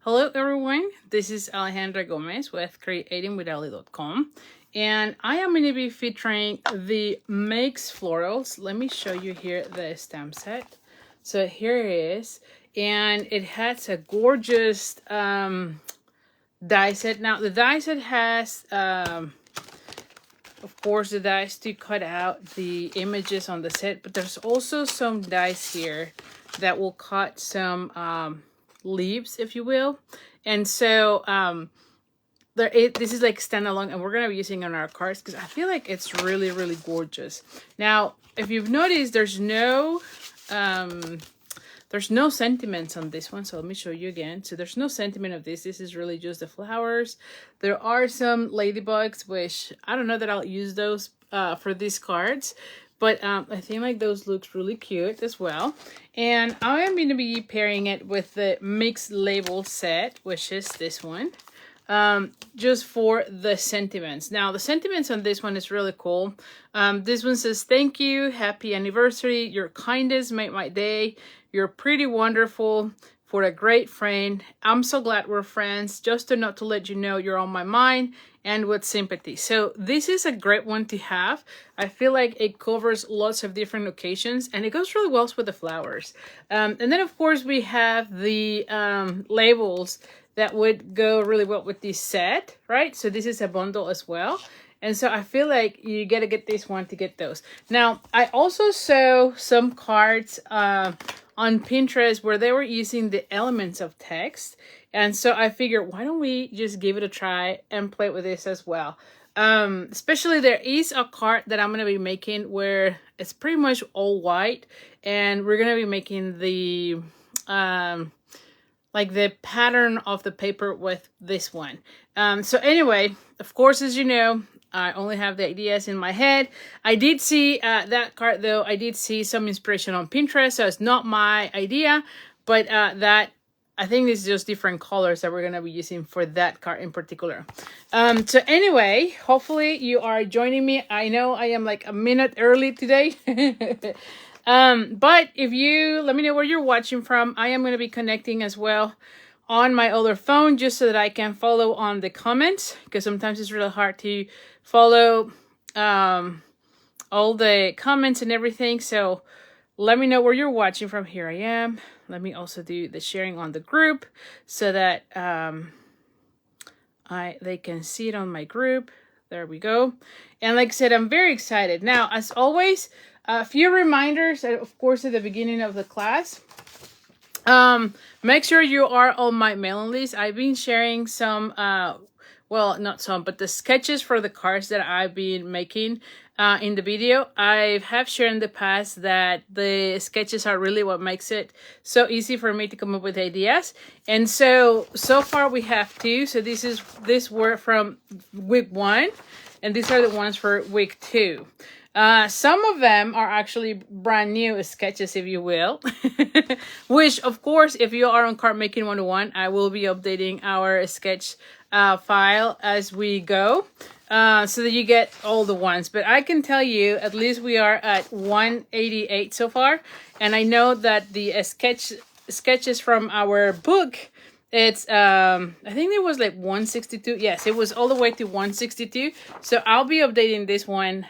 Hello everyone, this is Alejandra Gomez with creatingwithali.com, and I am going to be featuring the Mixed Florals. Let me show you here the stamp set. So here it is, and it has a gorgeous die set. Now the die set has of course the dies to cut out the images on the set, but there's also some dies here that will cut some leaves, if you will. And so this is like standalone, and we're gonna be using on our cards because I feel like it's really gorgeous. Now if you've noticed, there's no sentiments on this one, so let me show you again. So there's no sentiment of this. This is really just the flowers. There are some ladybugs, which I don't know that I'll use those for these cards, but I think like those looks really cute as well. And I am going to be pairing it with the Mixed Label set, which is this one, just for the sentiments. Now the sentiments on this one is really cool. This one says, "Thank you, happy anniversary, your kindness made my day, you're pretty wonderful, for a great friend, I'm so glad we're friends, just enough to let you know you're on my mind, and with sympathy." So this is a great one to have. I feel like it covers lots of different occasions, and it goes really well with the flowers. And then of course we have the labels that would go really well with this set, right? So this is a bundle as well. And so I feel like you gotta get this one to get those. Now, I also saw some cards on Pinterest where they were using the elements of text. And so I figured, why don't we just give it a try and play with this as well? Especially there is a card that I'm going to be making where it's pretty much all white. And we're going to be making the like the pattern of the paper with this one. So anyway, of course, as you know, I only have the ideas in my head. I did see that card though. I did see some inspiration on Pinterest, so it's not my idea, but that I think this is just different colors that we're gonna be using for that card in particular. So anyway, hopefully you are joining me. I know I am like a minute early today. But if you let me know where you're watching from, I am gonna be connecting as well on my other phone just so that I can follow on the comments, because sometimes it's really hard to follow all the comments and everything. So let me know where you're watching from. Here I am. Let me also do the sharing on the group so that they can see it on my group. There we go. And like I said, I'm very excited. Now, as always, a few reminders, of course, at the beginning of the class. Make sure you are on my mailing list. I've been sharing some well, not some, but the sketches for the cards that I've been making in the video. I have shared in the past that the sketches are really what makes it so easy for me to come up with ideas. And so far we have two. So these were from week 1, and these are the ones for week 2. Some of them are actually brand new sketches, if you will, which of course, if you are on Card Making 101, I will be updating our sketch file as we go, so that you get all the ones. But I can tell you, at least we are at 188 so far, and I know that the sketches from our book, it's I think it was like 162. Yes, it was all the way to 162. So I'll be updating this one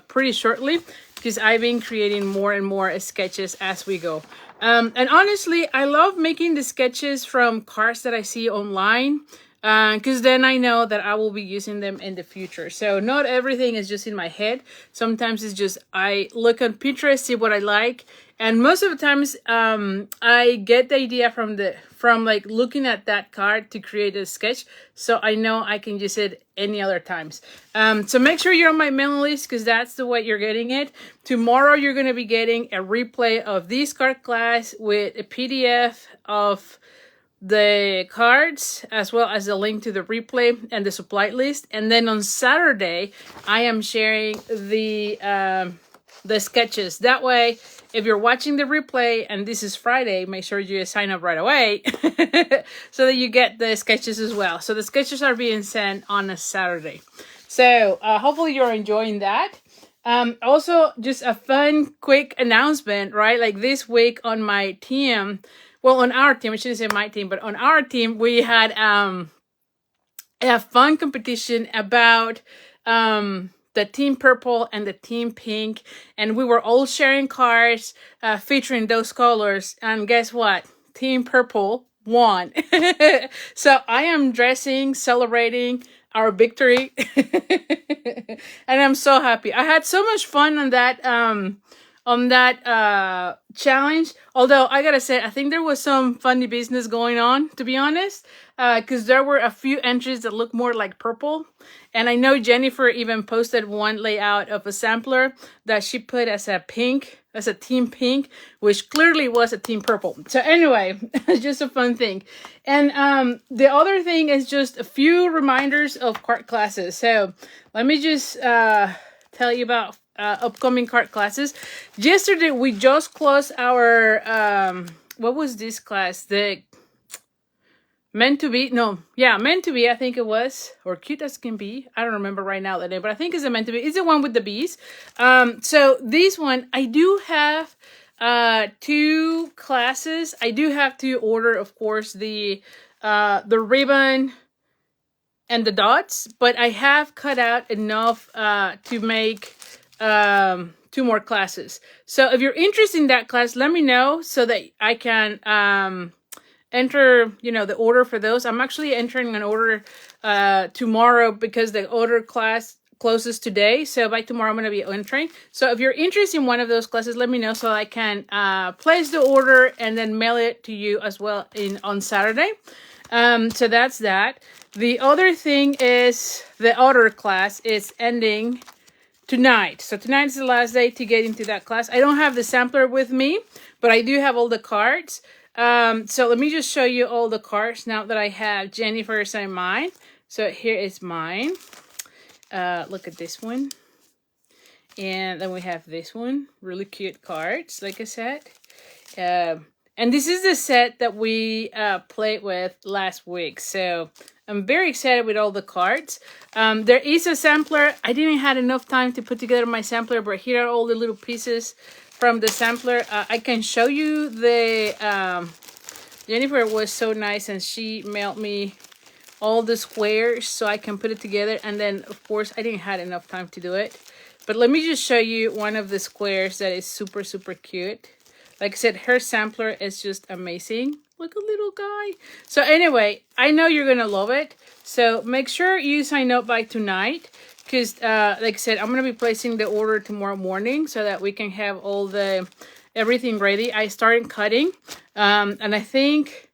pretty shortly, because I've been creating more and more sketches as we go. And honestly, I love making the sketches from cards that I see online, because then I know that I will be using them in the future. So not everything is just in my head. Sometimes it's just I look on Pinterest, see what I like, and most of the times I get the idea from like looking at that card to create a sketch, so I know I can use it any other times. So make sure you're on my mailing list, because that's the way you're getting it. Tomorrow you're going to be getting a replay of this card class with a PDF of the cards, as well as the link to the replay and the supply list. And then on Saturday I am sharing the sketches. That way, if you're watching the replay and this is Friday, make sure you sign up right away so that you get the sketches as well. So the sketches are being sent on a Saturday. So hopefully you're enjoying that. Also, just a fun quick announcement, right? Like this week on my team, well, on our team, I shouldn't say my team, but on our team, we had a fun competition about the team purple and the team pink, and we were all sharing cards featuring those colors. And guess what? Team purple won. So I am dressing, celebrating our victory, and I'm so happy. I had so much fun on that challenge. Although I gotta say, I think there was some funny business going on, to be honest, because there were a few entries that looked more like purple. And I know Jennifer even posted one layout of a sampler that she put as a pink, as a team pink, which clearly was a team purple. So anyway, it's just a fun thing. And the other thing is just a few reminders of cart classes. So let me just tell you about upcoming cart classes. Yesterday we just closed our what was this class? The meant to be, I think it was, or cute as can be. I don't remember right now the name, but I think it's a meant to be. It's the one with the bees. So this one, I do have 2 classes. I do have to order, of course, the ribbon and the dots, but I have cut out enough to make 2 more classes. So if you're interested in that class, let me know so that I can enter, the order for those. I'm actually entering an order tomorrow because the order class closes today. So by tomorrow, I'm going to be entering. So if you're interested in one of those classes, let me know so I can place the order and then mail it to you as well on Saturday. So that's that. The other thing is the other class is ending tonight. So tonight is the last day to get into that class. I don't have the sampler with me, but I do have all the cards. So let me just show you all the cards now that I have Jennifer's and mine. So here is mine. Look at this one. And then we have this one. Really cute cards, like I said. And this is the set that we played with last week. So I'm very excited with all the cards. There is a sampler. I didn't have enough time to put together my sampler, but here are all the little pieces from the sampler. I can show you the Jennifer was so nice and she mailed me all the squares so I can put it together. And then of course I didn't have enough time to do it, but let me just show you one of the squares that is super cute. Like I said, her sampler is just amazing. Look, a little guy. So anyway, I know you're gonna love it, so make sure you sign up by tonight. Because, like I said, I'm going to be placing the order tomorrow morning so that we can have everything ready. I started cutting, and I think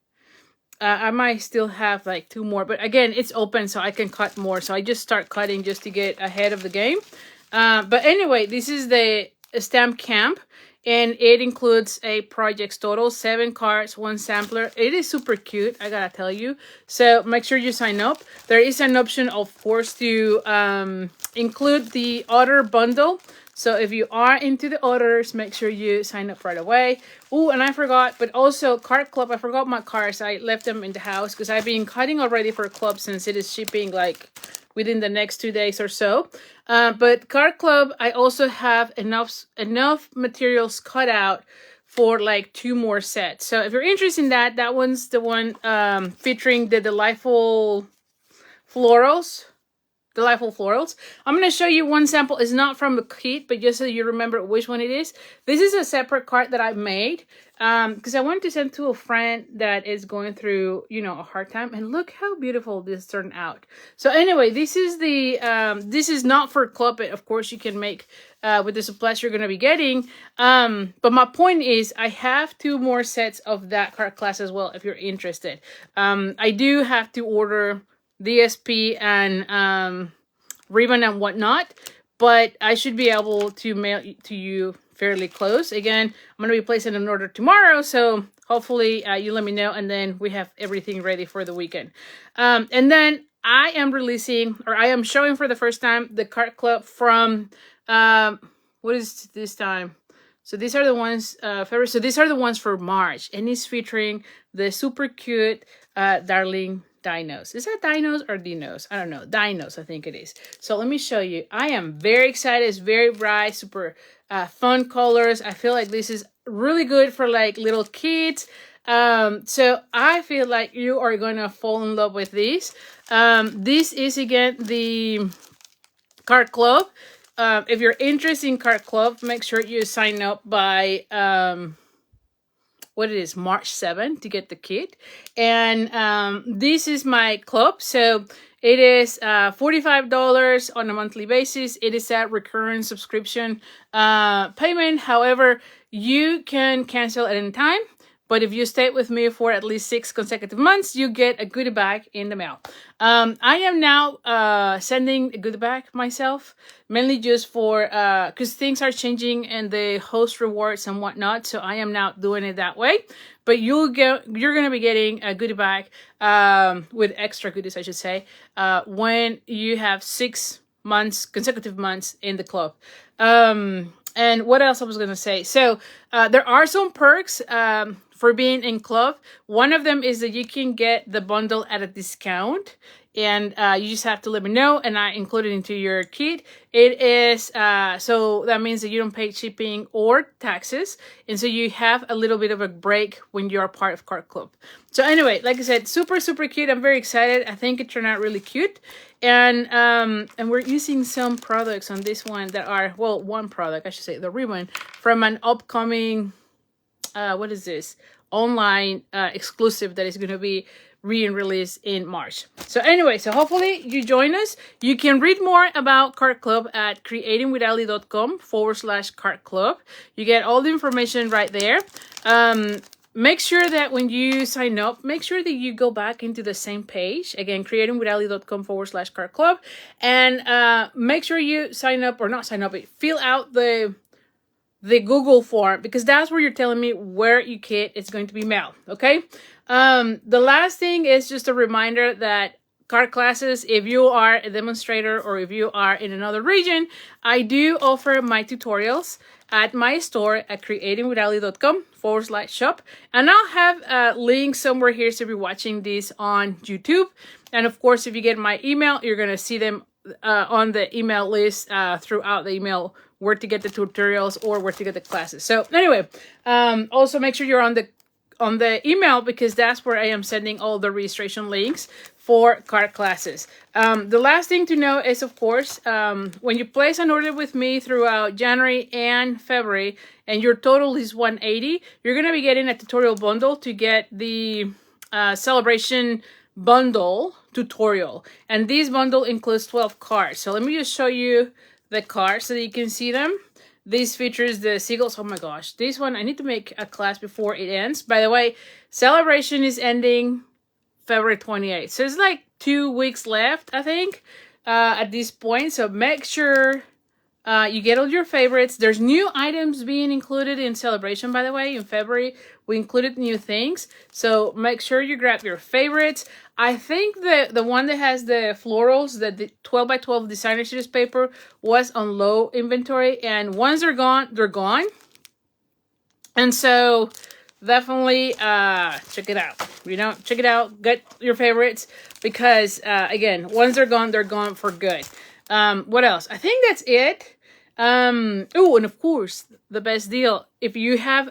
I might still have like 2 more. But again, it's open so I can cut more. So I just start cutting just to get ahead of the game. But anyway, this is the stamp camp. And it includes a projects total, 7 cards, 1 sampler. It is super cute, I gotta tell you. So make sure you sign up. There is an option, of course, to include the order bundle. So if you are into the orders, make sure you sign up right away. Oh, and I forgot, but also Card Club. I forgot my cards. I left them in the house because I've been cutting already for Club since it is shipping like within the next 2 days or so. But Card Club, I also have enough materials cut out for like 2 more sets. So if you're interested in that, that one's the one featuring the Delightful Florals. I'm going to show you one sample. It's not from the kit, but just so you remember which one it is. This is a separate card that I made because I wanted to send to a friend that is going through, a hard time. And look how beautiful this turned out. So anyway, this is this is not for club, but of course you can make with the supplies you're going to be getting. But my point is I have 2 more sets of that card class as well if you're interested. I do have to order DSP and ribbon and whatnot, but I should be able to mail to you fairly close. Again, I'm going to be placing an order tomorrow, so hopefully you let me know, and then we have everything ready for the weekend. And then I am showing for the first time the Card Club from what is this time? So these are the ones February. So these are the ones for March, and it's featuring the super cute darling dinos. Is that dinos or dinos? I don't know. Dinos, I think it is. So let me show you. I am very excited. It's very bright, super fun colors. I feel like this is really good for like little kids. So I feel like you are going to fall in love with these. This is again the card club. If you're interested in card club, make sure you sign up by what it is, March 7th to get the kit. And this is my club. So it is $45 on a monthly basis. It is a recurrent subscription payment. However, you can cancel at any time. But if you stay with me for at least 6 consecutive months, you get a goodie bag in the mail. I am now sending a goodie bag myself, mainly just for, because things are changing and the host rewards and whatnot. So I am now doing it that way. But you're going to be getting a goodie bag with extra goodies, I should say, when you have 6 months, consecutive months in the club. And what else I was going to say? So there are some perks for being in club. One of them is that you can get the bundle at a discount. And you just have to let me know, and I include it into your kit. It is, so that means that you don't pay shipping or taxes. And so you have a little bit of a break when you're part of Card Club. So anyway, like I said, super, super cute. I'm very excited. I think it turned out really cute. And we're using some products on this one that are, well, one product, I should say, the ribbon from an upcoming, what is this? Online exclusive that is going to be re-released in March. So anyway, so hopefully you join us. You can read more about Card Club at creatingwithali.com/Card Club. You get all the information right there. Make sure that when you sign up, make sure that you go back into the same page. Again, creatingwithali.com/Card Club. And make sure you sign up, or not sign up, but fill out the Google form, because that's where you're telling me where your kit is going to be mailed. Okay. The last thing is just a reminder that card classes, if you are a demonstrator or if you are in another region, I do offer my tutorials at my store at creatingwithali.com/shop. And I'll have a link somewhere here so if you're watching this on YouTube. And of course, if you get my email, you're going to see them on the email list throughout the email, where to get the tutorials or where to get the classes. So anyway, also make sure you're on the email, because that's where I am sending all the registration links for card classes. The last thing to know is, of course, when you place an order with me throughout January and February, and your total is $180, you're going to be getting a tutorial bundle to get the celebration bundle tutorial. And this bundle includes 12 cards. So let me just show you the cards so that you can see them. This features the seagulls. Oh my gosh. This one, I need to make a class before it ends. By the way, celebration is ending February 28th. So it's like 2 weeks left, I think, at this point. So make sure you get all your favorites. There's new items being included in celebration, by the way. In February, we included new things. So make sure you grab your favorites. I think the one that has the florals, the 12 by 12 designer series paper, was on low inventory. And once they're gone, they're gone. And so definitely check it out. You know, check it out. Get your favorites, because again, once they're gone for good. What else? I think that's it. Oh, and of course, the best deal. If you have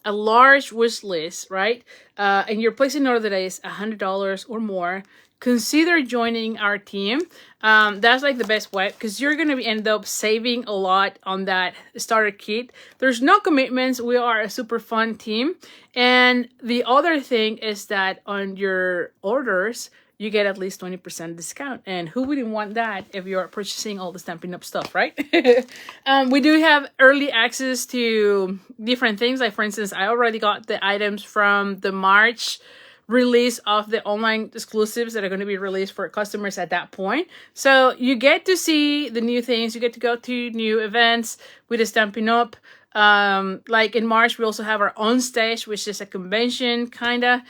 a large wish list, right? And you're placing an order that is $100 or more, consider joining our team. That's like the best way, because you're going to end up saving a lot on that starter kit. There's no commitments. We are a super fun team. And the other thing is that on your orders, you get at least 20% discount. And who wouldn't want that if you're purchasing all the Stampin' Up stuff, right? We do have early access to different things. Like, for instance, I already got the items from the March release of the online exclusives that are going to be released for customers at that point. So you get to see the new things. You get to go to new events with the Stampin' Up. Like in March, we also have our own stage, which is a convention kind of,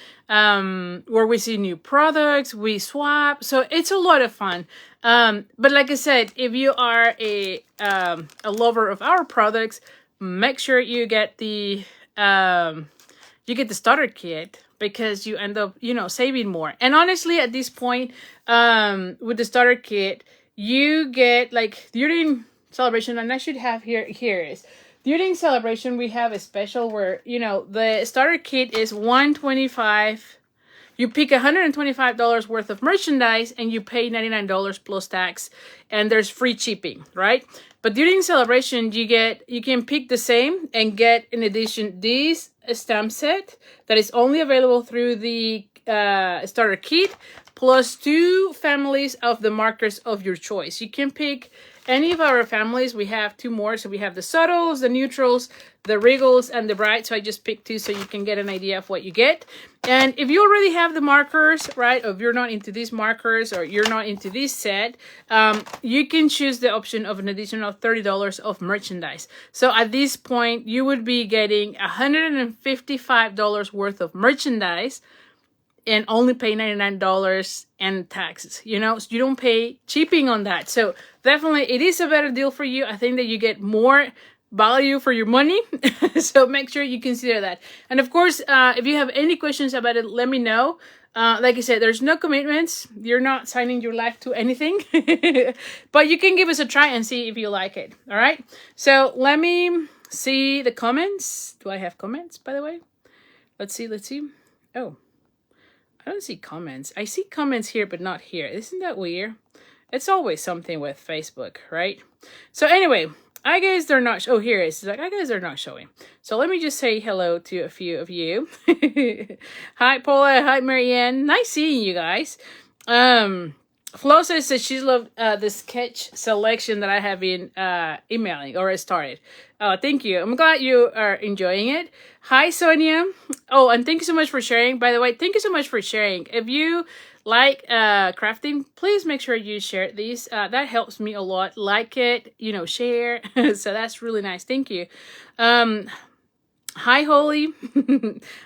where we see new products, we swap. So it's a lot of fun. But like I said, if you are a lover of our products, make sure you get the starter kit, because you end up, you know, saving more. And honestly, at this point, with the starter kit, you get, like, during celebration, and I should have here is, during celebration, we have a special where, you know, the starter kit is $125. You pick $125 worth of merchandise and you pay $99 plus tax, and there's free shipping, right? But during celebration, you can pick the same and get, in addition, this stamp set that is only available through the starter kit, plus 2 families of the markers of your choice. You can pick any of our families. We have 2 more. So we have the subtles, the neutrals, the regals, and the bright. So I just picked 2 so you can get an idea of what you get. And if you already have the markers, right, or if you're not into these markers or you're not into this set, you can choose the option of an additional $30 of merchandise. So at this point, you would be getting $155 worth of merchandise and only pay $99 and taxes, you know, so you don't pay shipping on that. So definitely it is a better deal for you. I think that you get more value for your money. So make sure you consider that. And of course, if you have any questions about it, let me know. Like I said, there's no commitments. You're not signing your life to anything, but you can give us a try and see if you like it. All right. So let me see the comments. Do I have comments, by the way? Let's see. Oh, I don't see comments. I see comments here, but not here. Isn't that weird? It's always something with Facebook, right? So anyway, I guess they're not. Oh, here it is. It's like, I guess they're not showing. So let me just say hello to a few of you. Hi, Paula. Hi, Marianne. Nice seeing you guys. Flo says that she loved the sketch selection that I have been emailing or started. Thank you. I'm glad you are enjoying it. Hi, Sonia. Oh, and thank you so much for sharing. By the way, thank you so much for sharing. If you like crafting, please make sure you share these. That helps me a lot. Like it, you know, share. So that's really nice. Thank you. Hi, Holly.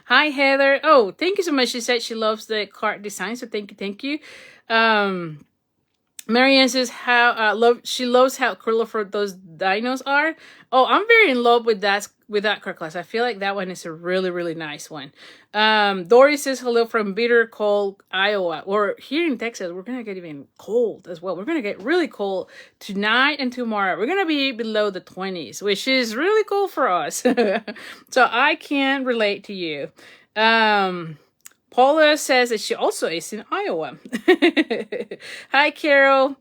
Hi, Heather. Oh, thank you so much. She said she loves the card design. So thank you. Marianne says she loves how colorful those dinos are. Oh, I'm very in love with that card class. I feel like that one is a really, really nice one. Dory says hello from bitter cold Iowa. Or here in Texas, we're gonna get even cold as well. We're gonna get really cold tonight and tomorrow. We're gonna be below the 20s, which is really cool for us. So I can relate to you. Paula says that she also is in Iowa. Hi, Carol.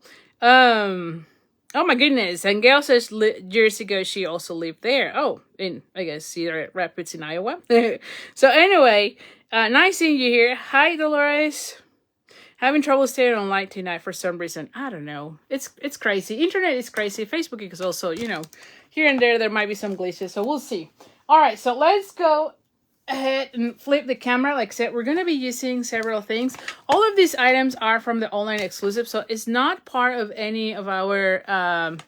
Oh my goodness. And Gail says years ago she also lived there. Oh, in, I guess, Cedar Rapids in Iowa. So anyway, nice seeing you here. Hi, Dolores. Having trouble staying online tonight for some reason. I don't know. It's crazy. Internet is crazy. Facebook is also, you know, here and there might be some glitches. So we'll see. All right, so let's go ahead and flip the camera. Like I said, we're going to be using several things. All of these items are from the online exclusive, so it's not part of any of our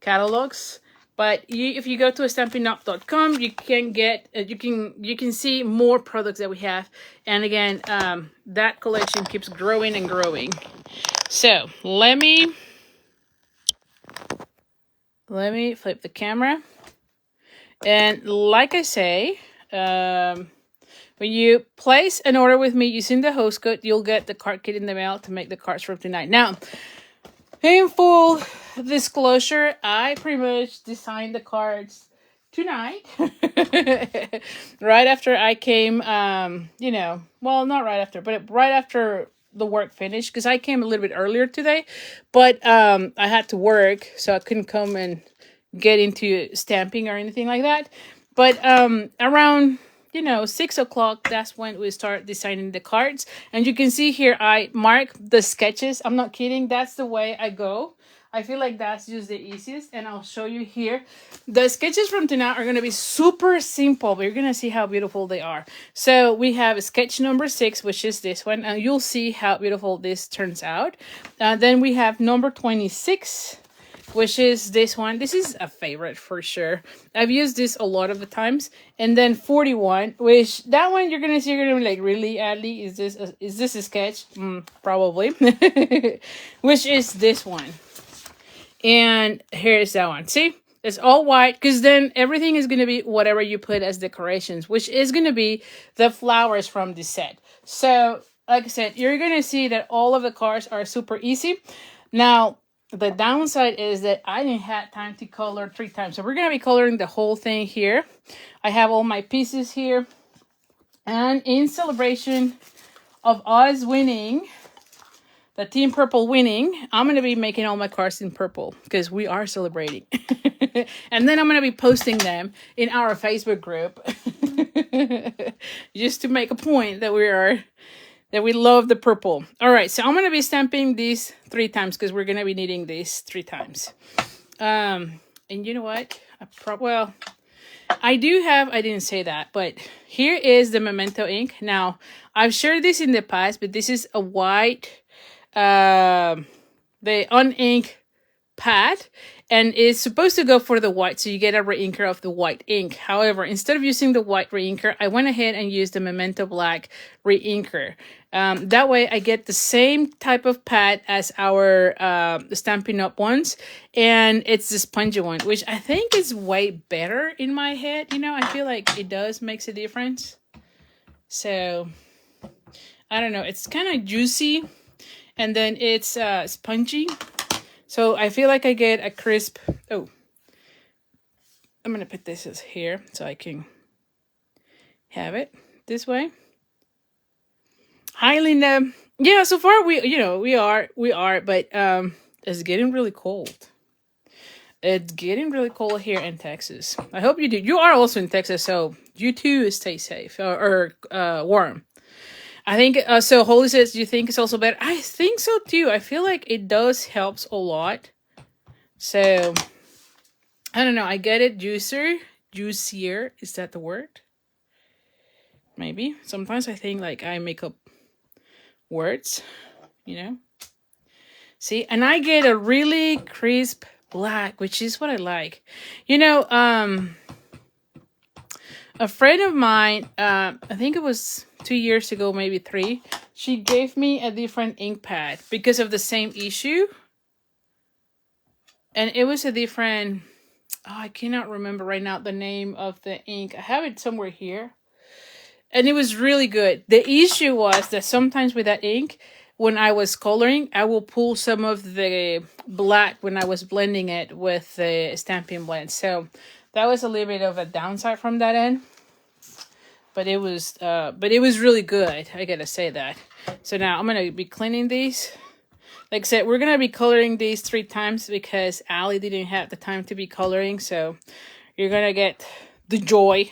catalogs. But if you go to stampinup.com, you can get you can see more products that we have. And again, that collection keeps growing and growing. So let me flip the camera. And like I say, when you place an order with me using the host code, you'll get the card kit in the mail to make the cards from tonight. Now, in full disclosure, I pretty much designed the cards tonight. Right after I came, you know, well, not right after, but right after the work finished, because I came a little bit earlier today, but I had to work, so I couldn't come and get into stamping or anything like that. But around, you know, 6 o'clock, that's when we start designing the cards. And you can see here, I mark the sketches. I'm not kidding. That's the way I go. I feel like that's just the easiest. And I'll show you here. The sketches from tonight are going to be super simple, but you're going to see how beautiful they are. So we have sketch number 6, which is this one. And you'll see how beautiful this turns out. Then we have number 26. Which is this one. This is a favorite for sure. I've used this a lot of the times. And then 41, which that one you're gonna see, you're gonna be like, really, Adley? Is this a sketch? Probably. Which is this one. And here's that one. See? It's all white, because then everything is gonna be whatever you put as decorations, which is gonna be the flowers from this set. So, like I said, you're gonna see that all of the cards are super easy. Now, the downside is that I didn't have time to color 3 times. So we're going to be coloring the whole thing here. I have all my pieces here. And in celebration of us winning, the Team Purple winning, I'm going to be making all my cards in purple because we are celebrating. And then I'm going to be posting them in our Facebook group just to make a point that we love the purple. All right, so I'm going to be stamping these 3 times because we're going to be needing these 3 times. And you know what? I didn't say that, but here is the Memento ink. Now, I've shared this in the past, but this is a white, the un-ink pad, and it's supposed to go for the white, so you get a re-inker of the white ink. However, instead of using the white re-inker, I went ahead and used the Memento black re-inker. That way I get the same type of pad as our Stampin' Up ones, and it's the spongy one, which I think is way better in my head. You know, I feel like it makes a difference. So, I don't know, it's kind of juicy, and then it's spongy. So I feel like I get a crisp, I'm going to put this here so I can have it this way. Hi, Linda. Yeah, so far we are, but it's getting really cold. It's getting really cold here in Texas. I hope you do. You are also in Texas, so you too stay safe or warm. I think, so Holly says, do you think it's also better? I think so too. I feel like it helps a lot. So, I don't know. I get it juicier. Is that the word? Maybe. Sometimes I think like I make up words, you know. See, and I get a really crisp black, which is what I like. You know, a friend of mine, I think it was 2 years ago, maybe 3, she gave me a different ink pad because of the same issue. And it was a different, I cannot remember right now the name of the ink. I have it somewhere here. And it was really good. The issue was that sometimes with that ink, when I was coloring, I will pull some of the black when I was blending it with the Stampin' Blend. So that was a little bit of a downside from that end. But it was really good. I gotta say that. So now I'm gonna be cleaning these. Like I said, we're gonna be coloring these 3 times because Ali didn't have the time to be coloring. So you're gonna get the joy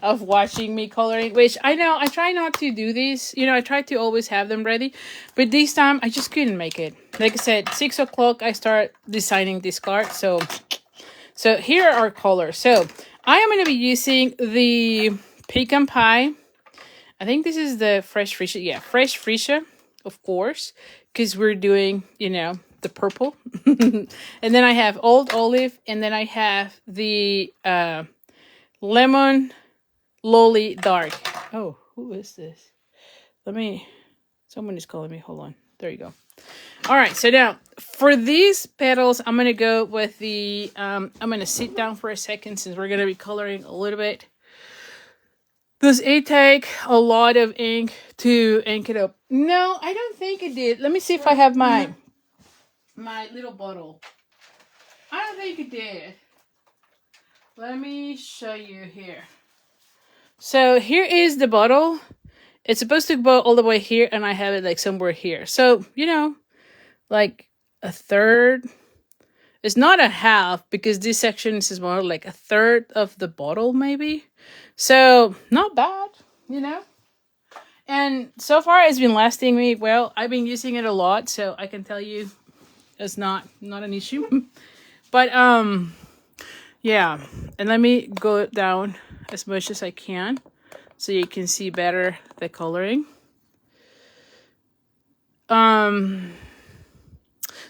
of watching me coloring, which I know I try not to do these. You know, I try to always have them ready, but this time I just couldn't make it. Like I said, 6 o'clock I start designing this card. So here are our colors. So I am going to be using the Pecan Pie. I think this is the Fresh Freesia. Yeah, Fresh Freesia, of course, because we're doing, you know, the purple. And then I have Old Olive, and then I have the Lemon Lolly Dark. Oh, who is this? Someone is calling me. Hold on. There you go. All right, so now for these petals, I'm going to go with the, I'm going to sit down for a second since we're going to be coloring a little bit. Does it take a lot of ink to ink it up? No, I don't think it did. Let me see if I have my little bottle. I don't think it did. Let me show you here. So here is the bottle. It's supposed to go all the way here, and I have it like somewhere here. So, you know, like a third. It's not a half because this section is more like a third of the bottle maybe. So not bad, you know. And so far it's been lasting me well. I've been using it a lot, so I can tell you it's not an issue. But yeah, and let me go down as much as I can so you can see better the coloring.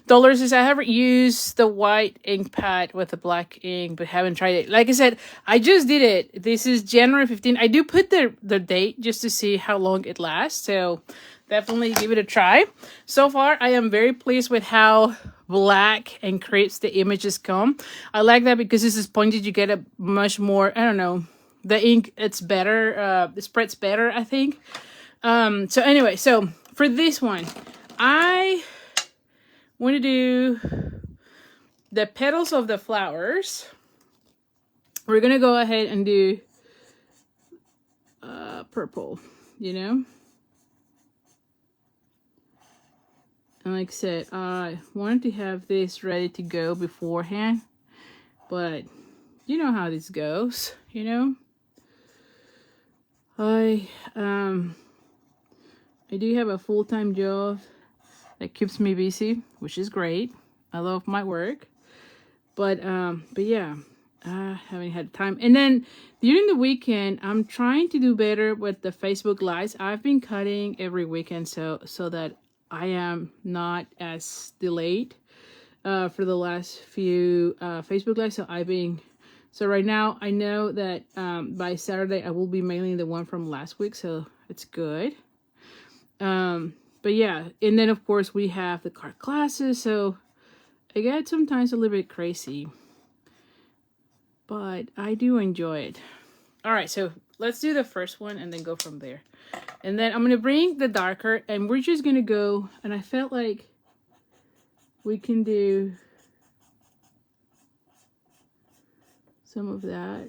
Dollars says I haven't used the white ink pad with the black ink, but haven't tried it. Like I said, I just did it. This is January 15th. I do put the date just to see how long it lasts. So definitely give it a try. So far, I am very pleased with how black and crisp the images come. I like that because this is spongy. You get a much more, I don't know, the ink, it's better. It spreads better, I think. So anyway, so for this one, I want to do the petals of the flowers. We're going to go ahead and do purple, you know. And like I said, I wanted to have this ready to go beforehand, but you know how this goes, you know. I do have a full-time job that keeps me busy, which is great. I love my work, but yeah, I haven't had time. And then during the weekend, I'm trying to do better with the Facebook Lives. I've been cutting every weekend so that I am not as delayed for the last few Facebook Lives. So right now I know that by Saturday I will be mailing the one from last week, so it's good. But yeah, and then of course we have the card classes, so I get sometimes a little bit crazy, but I do enjoy it. All right, so let's do the first one and then go from there. And then I'm going to bring the darker, and we're just going to go, and I felt like we can do some of that.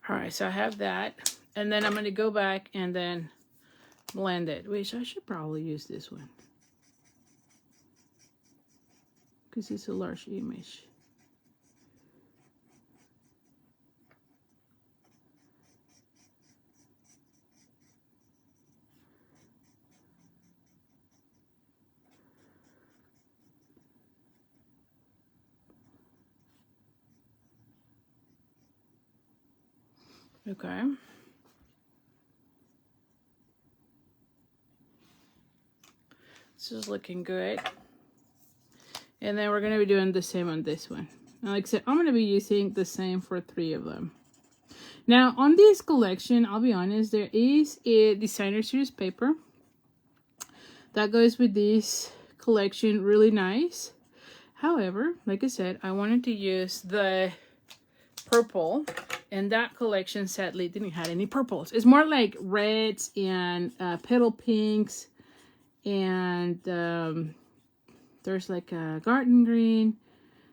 All right, so I have that, and then I'm going to go back and then blend it, which I should probably use this one because it's a large image. Okay. This is looking good. And then we're going to be doing the same on this one. And like I said, I'm going to be using the same for 3 of them. Now, on this collection, I'll be honest, there is a designer series paper that goes with this collection, really nice. However, like I said, I wanted to use the purple, and that collection sadly didn't have any purples. It's more like reds and petal pinks, and there's like a garden green.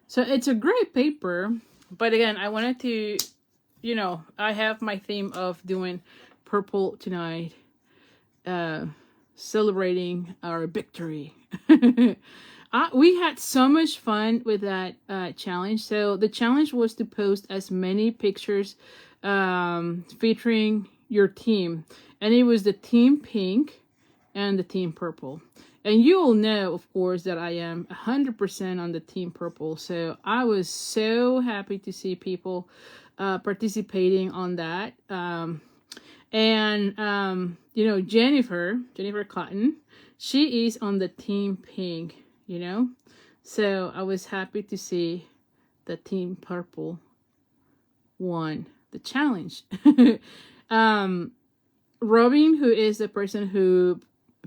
So it's a great paper, but again, I wanted to, you know, I have my theme of doing purple tonight, celebrating our victory. We had so much fun with that challenge. So the challenge was to post as many pictures featuring your team, and it was the team pink and the team purple. And you all know, of course, that I am 100% on the team purple. So I was so happy to see people participating on that. You know, Jennifer Cotton, she is on the team pink, you know. So I was happy to see the team purple won the challenge. Robin, who is the person who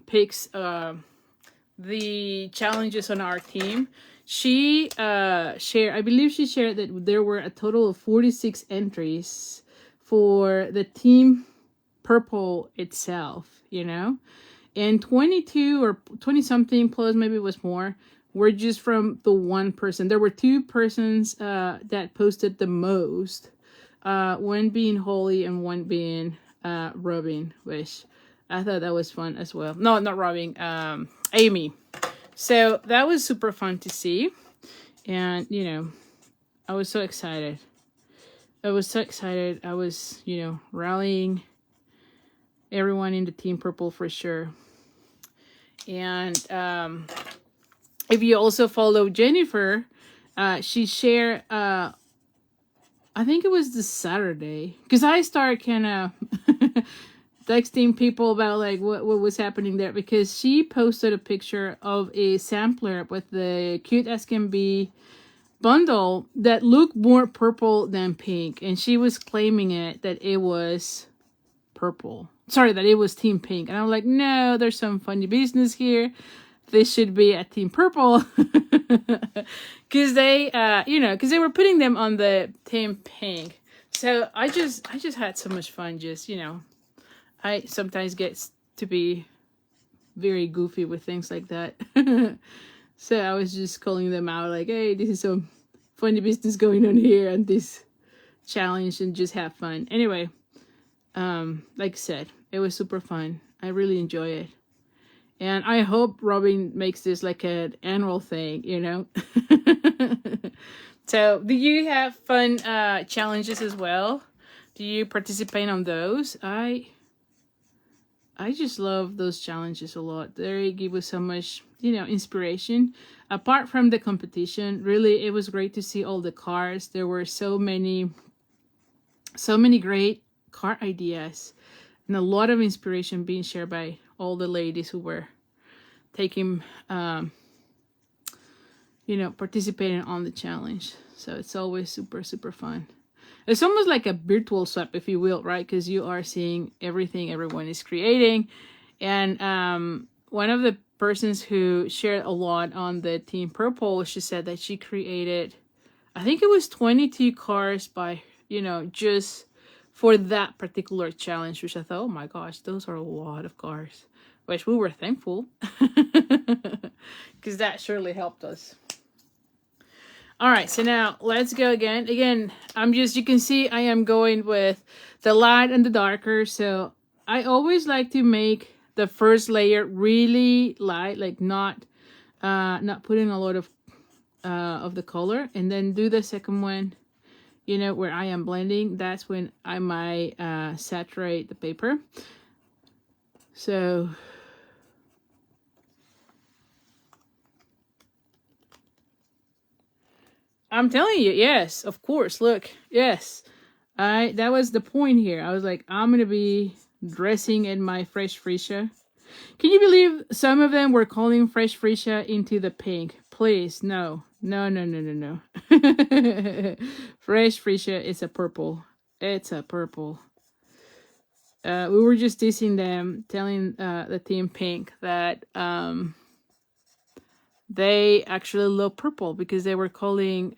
picks the challenges on our team, she shared, I believe she shared that there were a total of 46 entries for the team purple itself, you know, and 22 or 20 something plus, maybe it was more, were just from the one person. There were 2 persons that posted the most, one being Holly and one being Robin, which I thought that was fun as well. No, not Robin, Amy. So that was super fun to see. And, you know, I was so excited. I was, you know, rallying everyone in the team purple for sure. And if you also follow Jennifer, she shared, I think it was this Saturday, because I started kind of texting people about like what was happening there, because she posted a picture of a sampler with the Cute as Can Be bundle that looked more purple than pink, and she was claiming that it was purple. sorry, that it was Team Pink. And I'm like, no, there's some funny business here. This should be a Team Purple. Because they, because they were putting them on the Team Pink. So I just had so much fun. Just, I sometimes get to be very goofy with things like that. So I was just calling them out like, hey, this is some funny business going on here and this challenge, and just have fun. Anyway, like I said, it was super fun. I really enjoy it. And I hope Robin makes this like an annual thing, So do you have fun challenges as well? Do you participate on those? I just love those challenges a lot. They give us so much, inspiration. Apart from the competition, really, it was great to see all the cards. There were so many great card ideas and a lot of inspiration being shared by all the ladies who were taking, participating on the challenge. So it's always super, super fun. It's almost like a virtual swap, if you will, right? Because you are seeing everything everyone is creating. And one of the persons who shared a lot on the Team Purple, she said that she created, I think it was 22 cards by, just for that particular challenge, which I thought, oh my gosh, those are a lot of cards, which we were thankful because that surely helped us. All right, so now let's go again. Again, you can see I am going with the light and the darker. So I always like to make the first layer really light, like not putting a lot of the color, and then do the second one, where I am blending. That's when I might saturate the paper. So I'm telling you, yes, of course. Look, yes, that was the point here. I was like, I'm gonna be dressing in my fresh freesia. Can you believe some of them were calling fresh freesia into the pink? Please, no. Fresh freesia is a purple. It's a purple. We were just teasing them, telling the Team Pink that they actually love purple because they were calling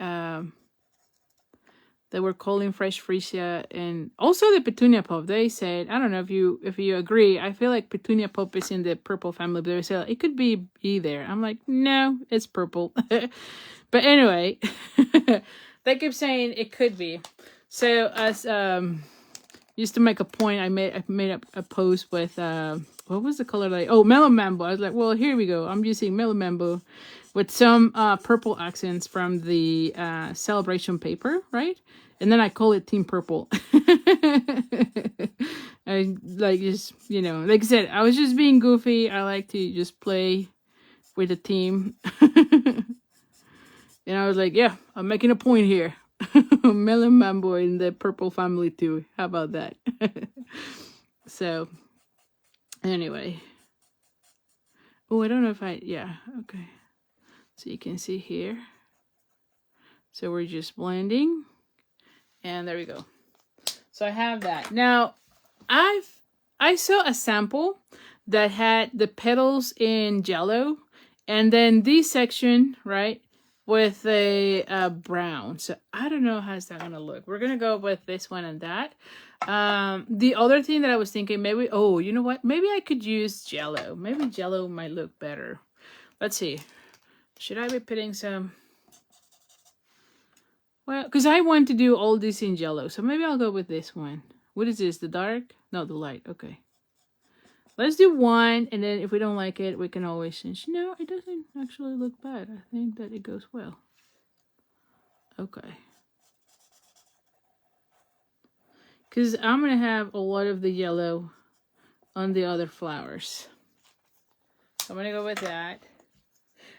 fresh freesia, and also the petunia pop. They said, I don't know if you agree. I feel like petunia pop is in the purple family, but they said it could be either. I'm like, no, it's purple. But anyway, they keep saying it could be. So as used to make a point, I made up a post with what was the color like? Oh, melon mambo. I was like, well, here we go. I'm using melon mambo with some purple accents from the celebration paper, right? And then I call it Team Purple. I like just, like I said, I was just being goofy. I like to just play with the team. And I was like, yeah, I'm making a point here. Melon Mambo in the purple family too. How about that? So, anyway. Oh, I don't know if yeah, okay. So you can see here. So we're just blending. And there we go. So I have that. Now, I saw a sample that had the petals in yellow. And then this section, right, with a brown. So I don't know how's that gonna look. We're gonna go with this one and that. The other thing that I was thinking, maybe, oh, you know what? Maybe I could use jello. Maybe jello might look better. Let's see. Should I be putting some? Well, because I want to do all this in jello. So maybe I'll go with this one. What is this? The dark? No, the light. Okay. Let's do one, and then if we don't like it, we can always change. No, it doesn't actually look bad. I think that it goes well. Okay. Because I'm going to have a lot of the yellow on the other flowers. So I'm going to go with that.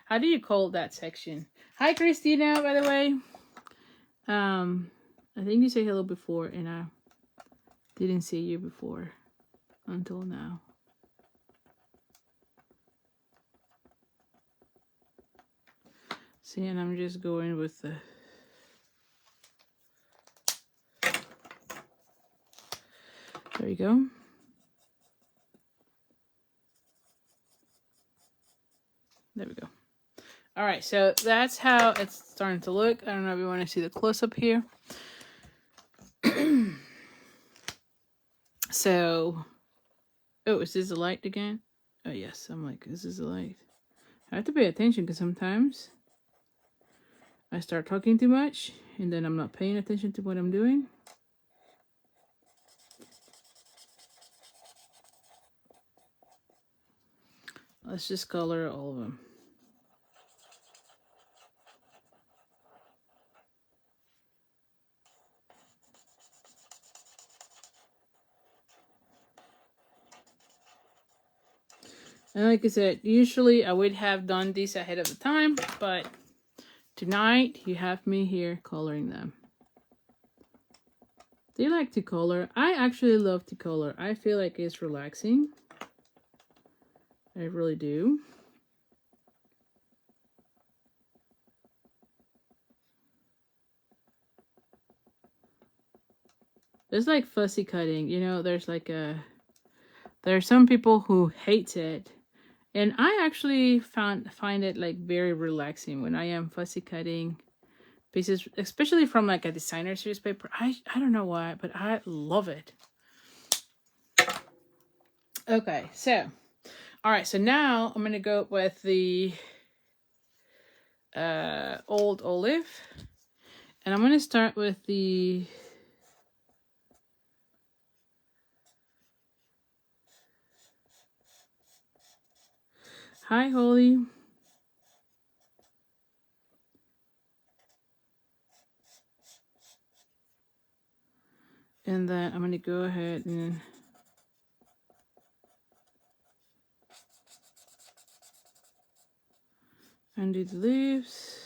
How do you call that section? Hi, Christina, by the way. I think you said hello before, and I didn't see you before until now. See, and I'm just going with the... There you go. There we go. All right, so that's how it's starting to look. I don't know if you want to see the close-up here. So, oh, is this the light again? Oh, yes. I'm like, this is the light. I have to pay attention because sometimes I start talking too much and then I'm not paying attention to what I'm doing. Let's just color all of them. And like I said, usually I would have done these ahead of the time, but tonight you have me here coloring them. Do you like to color? I actually love to color. I feel like it's relaxing. I really do. It's like fussy cutting, you know, there are some people who hate it. And I actually find it like very relaxing when I am fussy cutting pieces, especially from like a designer series paper. I don't know why, but I love it. Okay, so all right, so now I'm gonna go with the old olive, and I'm gonna start with the Hi Holly. And then I'm gonna go ahead and undo the leaves.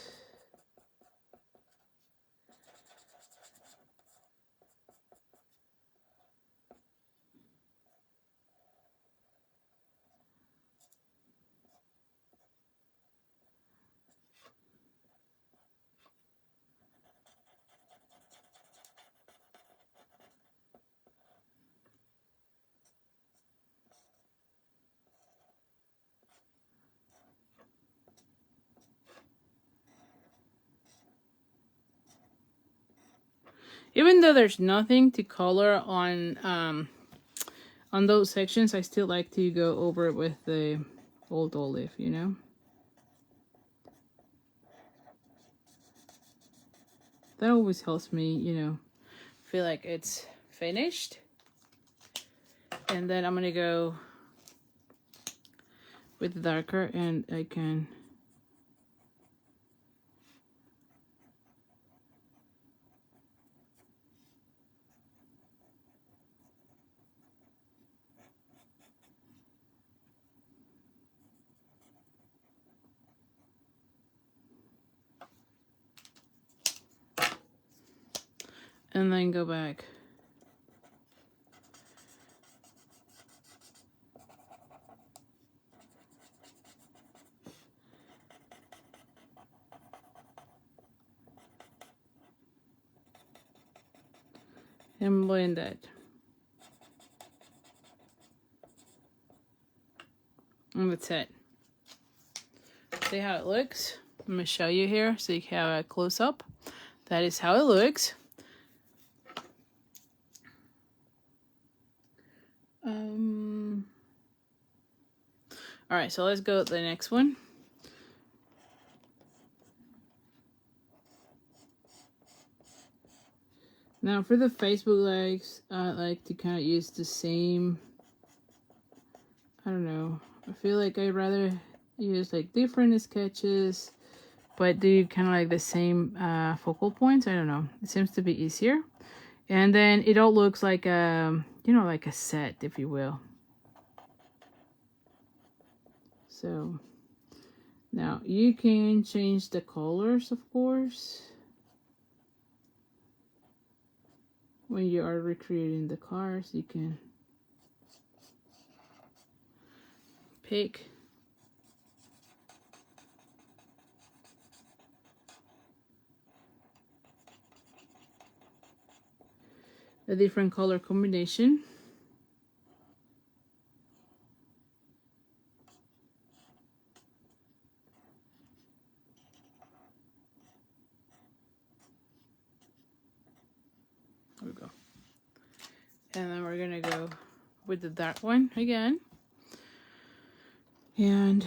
Even though there's nothing to color on those sections, I still like to go over it with the old olive, you know? That always helps me, you know, feel like it's finished. And then I'm gonna go with the darker, and I can and then go back. And blend that. And that's it. See how it looks? I'm gonna show you here so you can have a close up. That is how it looks. All right, so let's go to the next one. Now for the Facebook likes, I like to kind of use the same, I don't know, I feel like I'd rather use like different sketches, but do kind of like the same focal points. I don't know, it seems to be easier. And then it all looks like a, you know, like a set, if you will. So now you can change the colors, of course, when you are recreating the cars. You can pick a different color combination. And then we're gonna go with the dark one again. And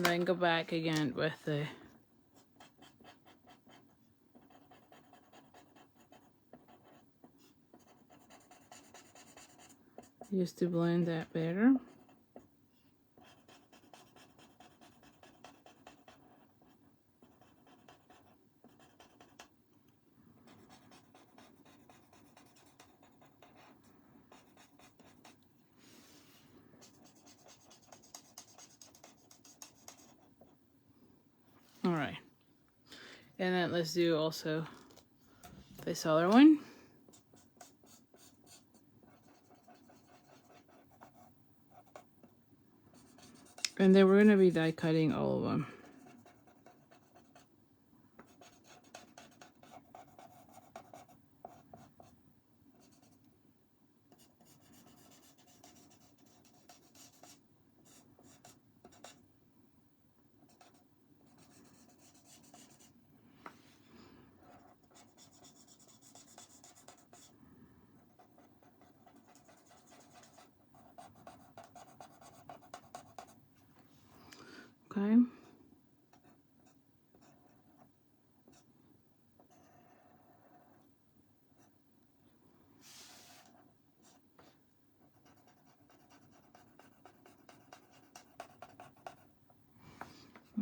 then go back again with the just to blend that better. All right, and then let's do also this other one. And then we're gonna be die cutting all of them. Okay.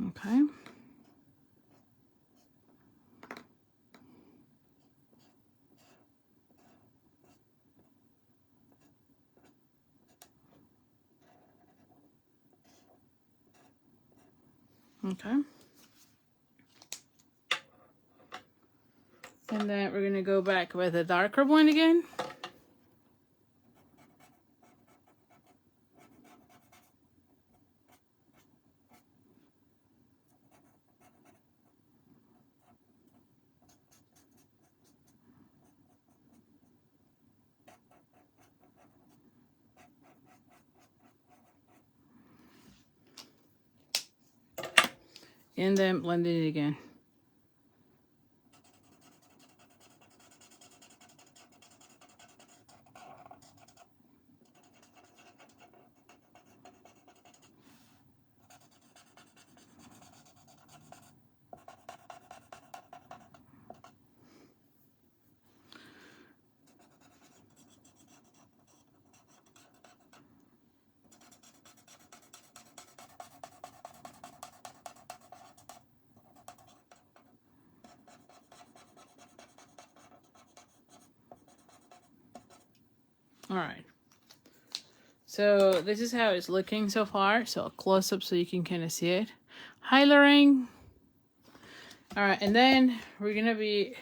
Okay. Okay. And then we're gonna go back with a darker one again. And then blend it again. All right. So this is how it's looking so far. So close up so you can kind of see it. Highlighting. All right, and then we're gonna be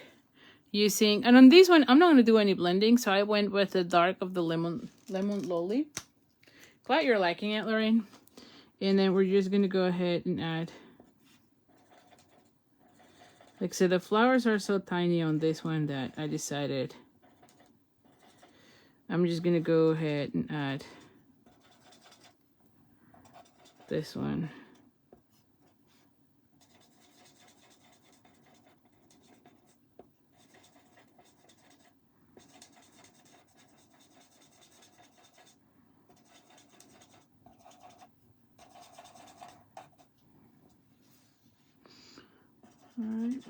using, and on this one, I'm not gonna do any blending, so I went with the dark of the lemon lolly. Glad you're liking it, Lorraine. And then we're just gonna go ahead and add. Like I said, the flowers are so tiny on this one that I decided I'm just gonna go ahead and add this one. All right.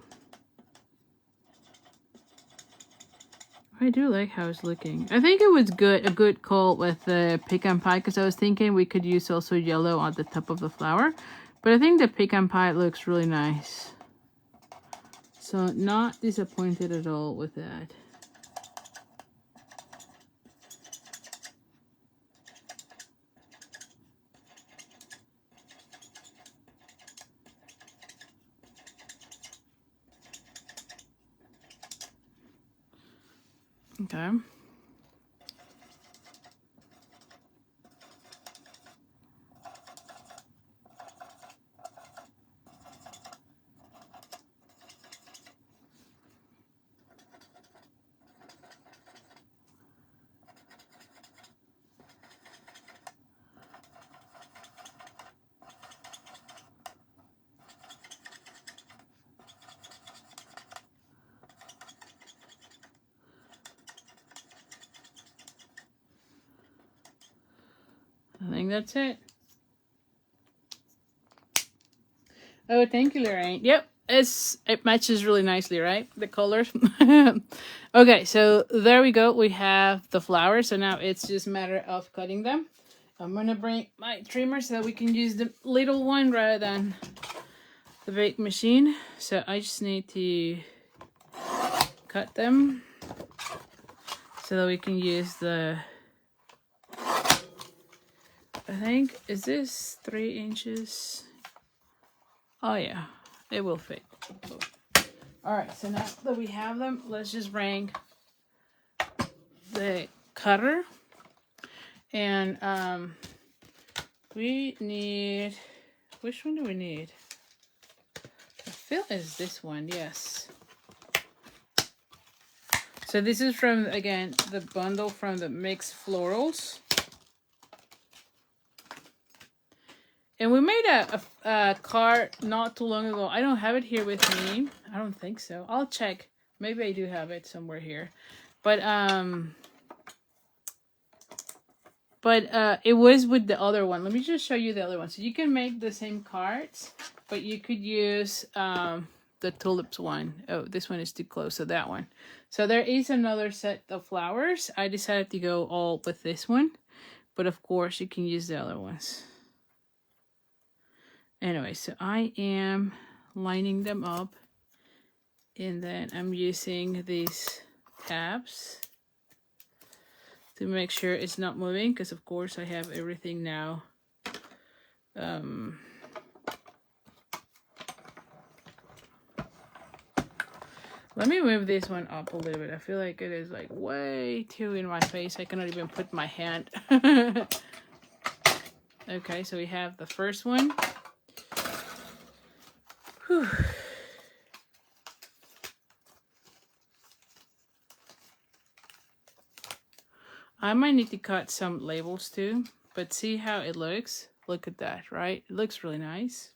I do like how it's looking. I think it was a good call with the pecan pie, because I was thinking we could use also yellow on the top of the flower. But I think the pecan pie looks really nice. So not disappointed at all with that. Okay. think that's it. Oh, thank you, Lorraine. Yep, it matches really nicely, right? The colors. Okay, so there we go. We have the flowers. So now it's just a matter of cutting them. I'm gonna bring my trimmer so that we can use the little one rather than the big machine. So I just need to cut them so that we can use the, I think, is this 3 inches? Oh yeah, it will fit. All right, so now that we have them, let's just bring the cutter. And we need, which one do we need? I feel it's this one, yes. So this is from, again, the bundle from the Mixed Florals. And we made a card not too long ago. I don't have it here with me. I don't think so. I'll check. Maybe I do have it somewhere here. But it was with the other one. Let me just show you the other one. So you can make the same cards, but you could use the tulips one. Oh, this one is too close, so that one. So there is another set of flowers. I decided to go all with this one, but of course you can use the other ones. Anyway, so I am lining them up, and then I'm using these tabs to make sure it's not moving, because of course I have everything now. Let me move this one up a little bit. I feel like it is like way too in my face. I cannot even put my hand. Okay, so we have the first one. Whew. I might need to cut some labels too, but see how it looks? Look at that, right? It looks really nice.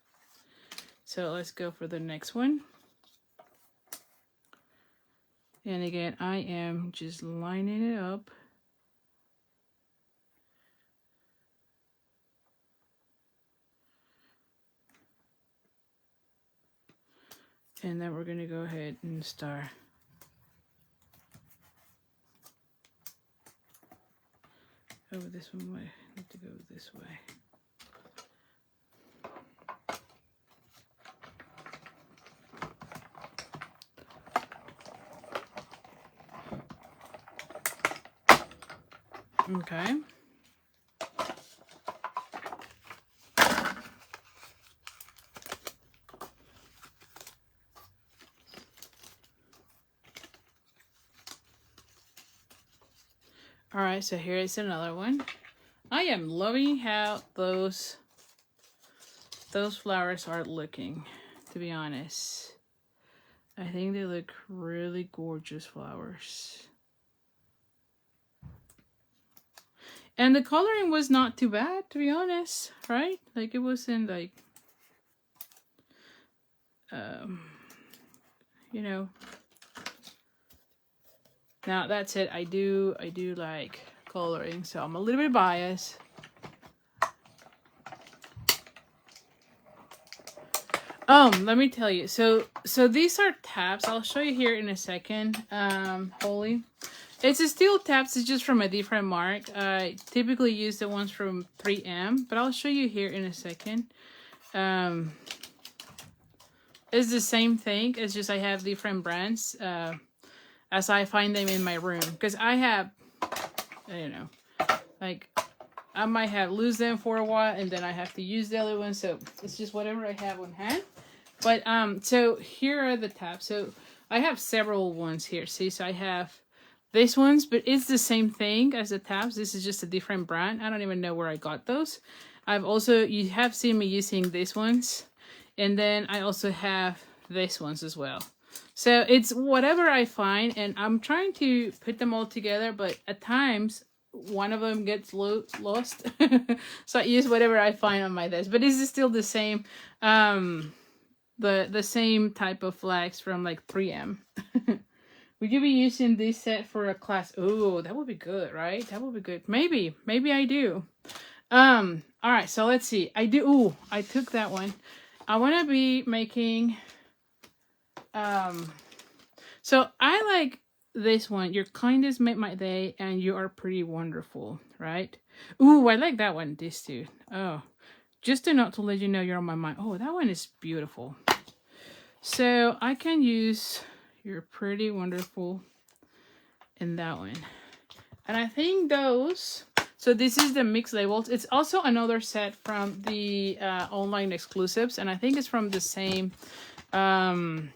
So let's go for the next one. And again, I am just lining it up. And then we're gonna go ahead and start. Oh, this one way. I need to go this way. Okay. All right, so here is another one. I am loving how those flowers are looking, to be honest. I think they look really gorgeous flowers. And the coloring was not too bad, to be honest, right? Like it wasn't like, you know. Now that's it. I do like coloring, so I'm a little bit biased. Let me tell you. So these are tabs. I'll show you here in a second. Holly. It's a steel tabs. It's just from a different mark. I typically use the ones from 3M, but I'll show you here in a second. It's the same thing. It's just I have different brands as I find them in my room. Because I have, I don't know, like I might have lose them for a while and then I have to use the other one. So it's just whatever I have on hand. But so here are the tabs. So I have several ones here. See, so I have these ones, but it's the same thing as the tabs. This is just a different brand. I don't even know where I got those. You have seen me using these ones. And then I also have these ones as well. So it's whatever I find, and I'm trying to put them all together, but at times one of them gets lost. So I use whatever I find on my desk. But this is still the same, the same type of flags from like 3M. Would you be using this set for a class? Oh, that would be good, right? That would be good. Maybe I do. All right, so let's see. I took that one. I want to be making, so I like this one. Your kindness made my day and you are pretty wonderful, right? Ooh, I like that one. This too. Oh, just a note to let you know you're on my mind. Oh, that one is beautiful. So I can use you're pretty wonderful in that one. And I think those, so this is the mixed labels. It's also another set from the online exclusives. And I think it's from the same kind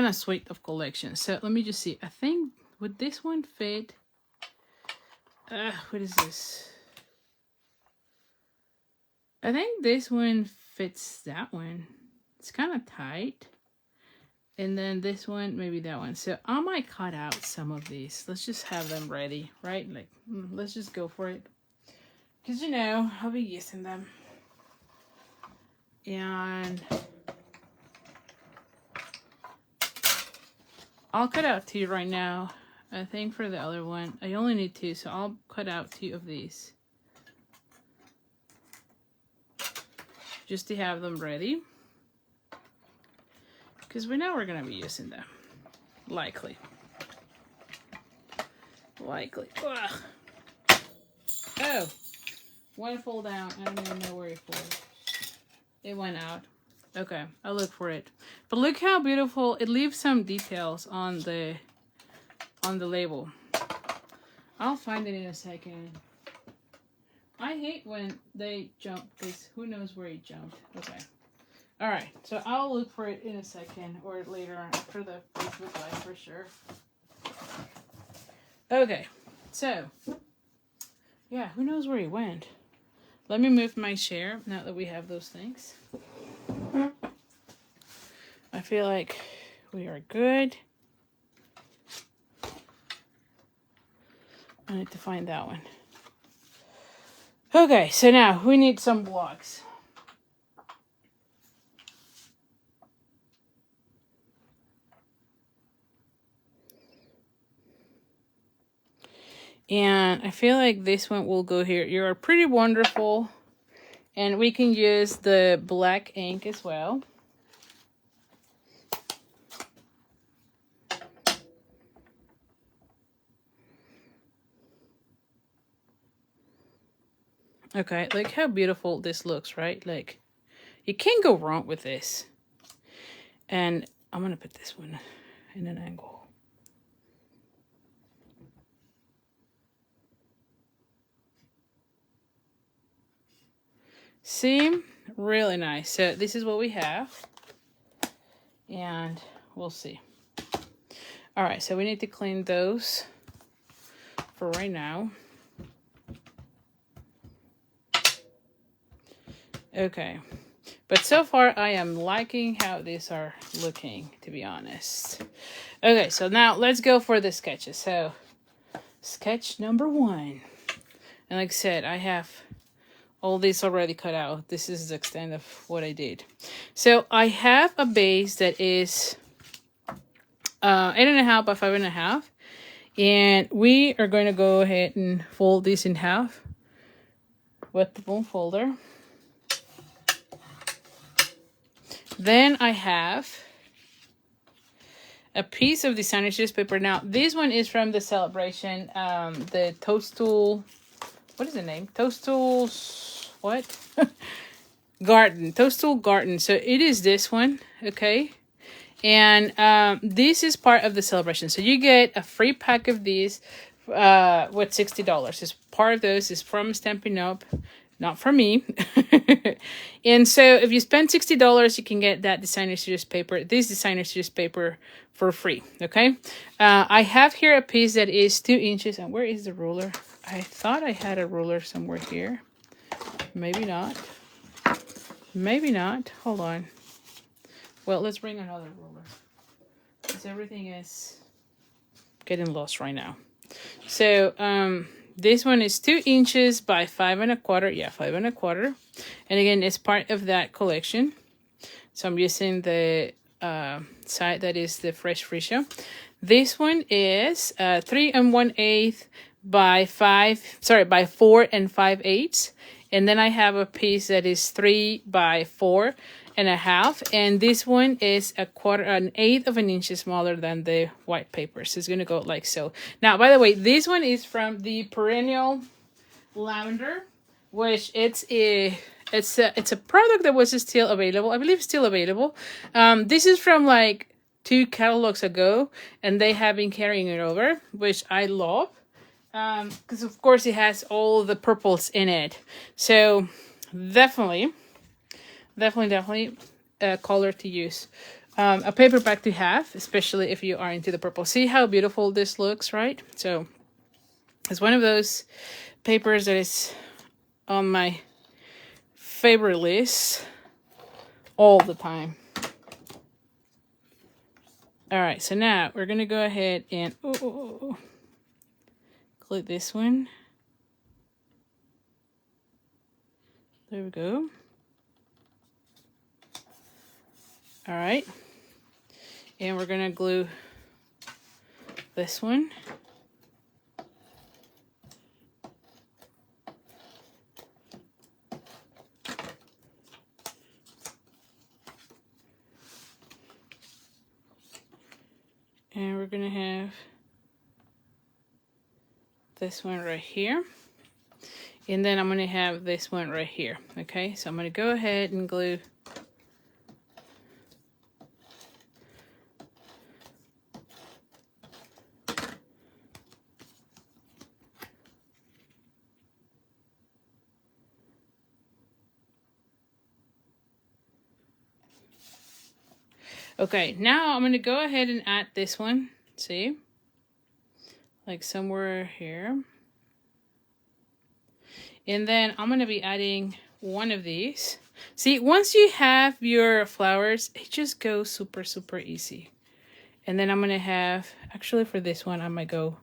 of suite of collections. So let me just see. I think, would this one fit? What is this? I think this one fits that one. It's kind of tight. And then this one, maybe that one. So I might cut out some of these. Let's just have them ready, right? Like, let's just go for it. Because, you know, I'll be using them. And I'll cut out 2 right now. I think for the other one, I only need 2. So I'll cut out 2 of these. Just to have them ready. Because we know we're going to be using them. Likely. Ugh. Oh. One fall down. I don't even know where it fell. It went out. Okay. I'll look for it. But look how beautiful. It leaves some details on the label. I'll find it in a second. I hate when they jump because who knows where he jumped. Okay. All right, so I'll look for it in a second or later on after the Facebook Live for sure. Okay, so yeah, who knows where he went? Let me move my chair now that we have those things. I feel like we are good. I need to find that one. Okay, so now we need some blocks. And I feel like this one will go here. You are pretty wonderful. And we can use the black ink as well. Okay, like how beautiful this looks, right? Like, you can't go wrong with this. And I'm going to put this one in an angle. See? Really nice. So this is what we have. And we'll see. All right, so we need to clean those for right now. Okay. But so far, I am liking how these are looking, to be honest. Okay, so now let's go for the sketches. So, sketch number 1. And like I said, I have all these already cut out. This is the extent of what I did. So I have a base that is 8.5 by 5.5. And we are going to go ahead and fold this in half with the bone folder. Then I have a piece of designer's newspaper. Now, this one is from the celebration, the Toadstool, what is the name? Toadstool's, what? Garden, Toadstool Garden. So it is this one, okay? And this is part of the celebration. So you get a free pack of these with $60. It's part of those is from Stampin Up, not from me. And so if you spend $60, you can get that designer series paper, this designer series paper for free, okay? I have here a piece that is 2 inches. And where is the ruler? I thought I had a ruler somewhere here. Maybe not. Maybe not. Hold on. Well, let's bring another ruler. Because everything is getting lost right now. So, this one is 2 inches by 5.25. Yeah, 5.25. And again, it's part of that collection. So I'm using the side that is the Fresh Freesia. This one is 3 1/8 by 4 5/8. And then I have a piece that is 3 by 4.5, and this one is an eighth of an inch smaller than the white paper. So it's gonna go like so. Now, by the way, this one is from the Perennial Lavender, which it's a product that was still available. I believe it's still available. This is from like 2 catalogs ago, and they have been carrying it over, which I love. Because of course it has all the purples in it. So definitely a color to use. A paperback to have, especially if you are into the purple. See how beautiful this looks, right? So it's one of those papers that is on my favorite list all the time. All right, so now we're gonna go ahead and click this one. There we go. All right. And we're going to glue this one. And we're going to have this one right here. And then I'm going to have this one right here. Okay, so I'm going to go ahead and glue okay, now I'm going to go ahead and add this one. See? Like somewhere here. And then I'm going to be adding one of these. See, once you have your flowers, it just goes super, super easy. And then I'm going to have, actually for this one, I might go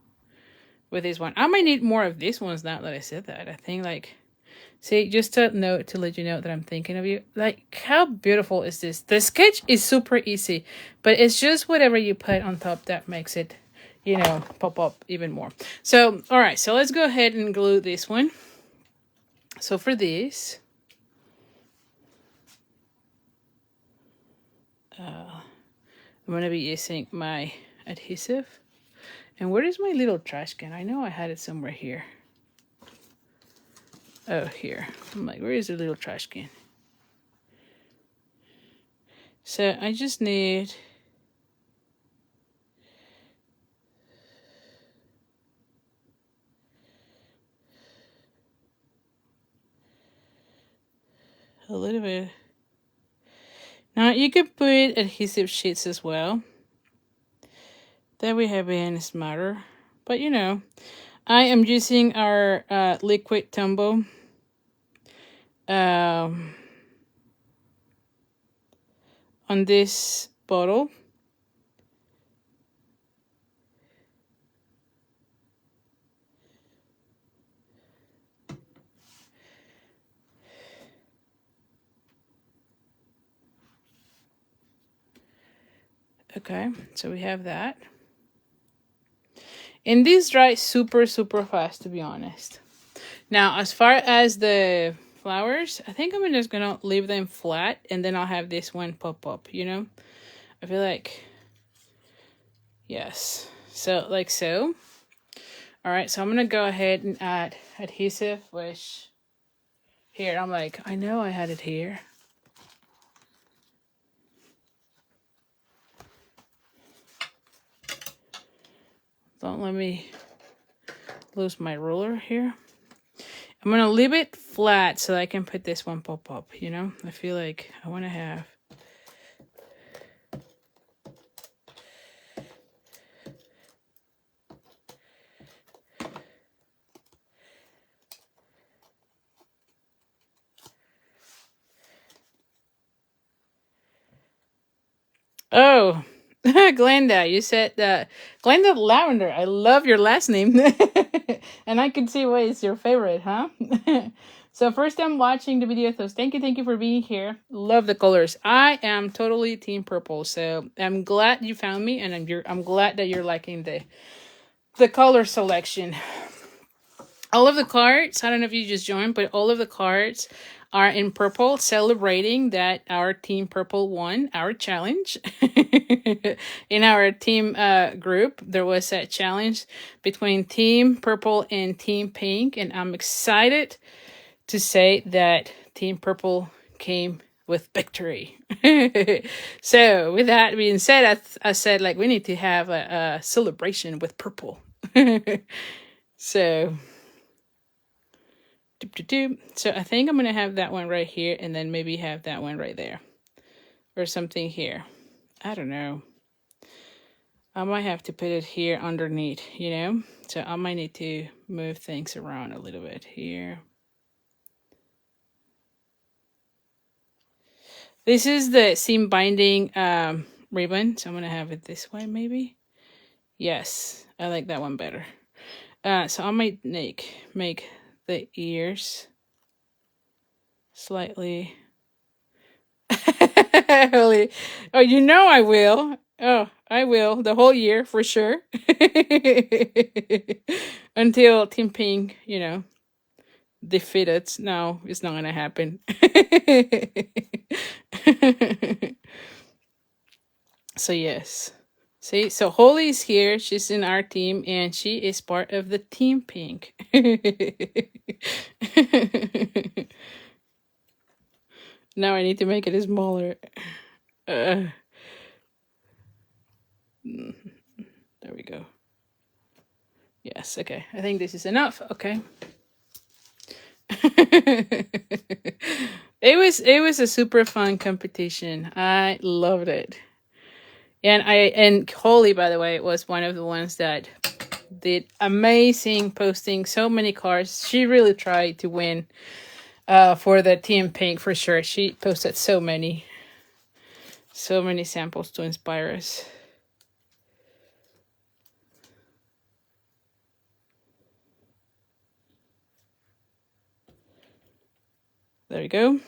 with this one. I might need more of these ones now that I said that. I think like, see, just to let you know that I'm thinking of you. Like, how beautiful is this? The sketch is super easy, but it's just whatever you put on top that makes it, you know, pop up even more. So, all right, so let's go ahead and glue this one. So for this, I'm going to be using my adhesive. And where is my little trash can? I know I had it somewhere here. Oh, here. I'm like, where is the little trash can? So I just need a little bit. Now you can put adhesive sheets as well. That way have been smarter. But you know, I am using our liquid Tombow. On this bottle. Okay, so we have that. And these dry super, super fast, to be honest. Now, as far as the flowers, I think I'm just gonna leave them flat, and then I'll have this one pop up, you know? I feel like, yes. So, like so. All right, so I'm gonna go ahead and add adhesive, which here, I'm like, I know I had it here. Don't let me lose my ruler here. I'm going to leave it flat so that I can put this one pop up, you know? I feel like I want to have... Oh, Glenda, you said that. Glenda Lavender, I love your last name. And I can see why it's your favorite, huh? So first time watching the video, so thank you for being here. Love the colors. I am totally team purple, so I'm glad you found me, and I'm glad that you're liking the color selection. All of the cards, I don't know if you just joined, but all of the cards are in purple, celebrating that our team purple won our challenge. In our team group, there was a challenge between team purple and team pink, and I'm excited to say that team purple came with victory. So with that being said, I said, like, we need to have a celebration with purple. So so I think I'm going to have that one right here, and then maybe have that one right there. Or something here. I don't know. I might have to put it here underneath, you know? So I might need to move things around a little bit here. This is the seam binding ribbon, so I'm going to have it this way maybe. Yes, I like that one better. So I might make the ears slightly. Oh, you know I will. Oh, I will the whole year for sure. Until Team Pink, you know, defeated. No, it's not gonna happen. So yes. See, so Holly is here. She's in our team, and she is part of the Team Pink. Now I need to make it smaller. There we go. Yes, okay. I think this is enough. Okay. It was a super fun competition. I loved it. And Holly, by the way, was one of the ones that did amazing, posting so many cards. She really tried to win for the Team Pink for sure. She posted so many samples to inspire us. There we go.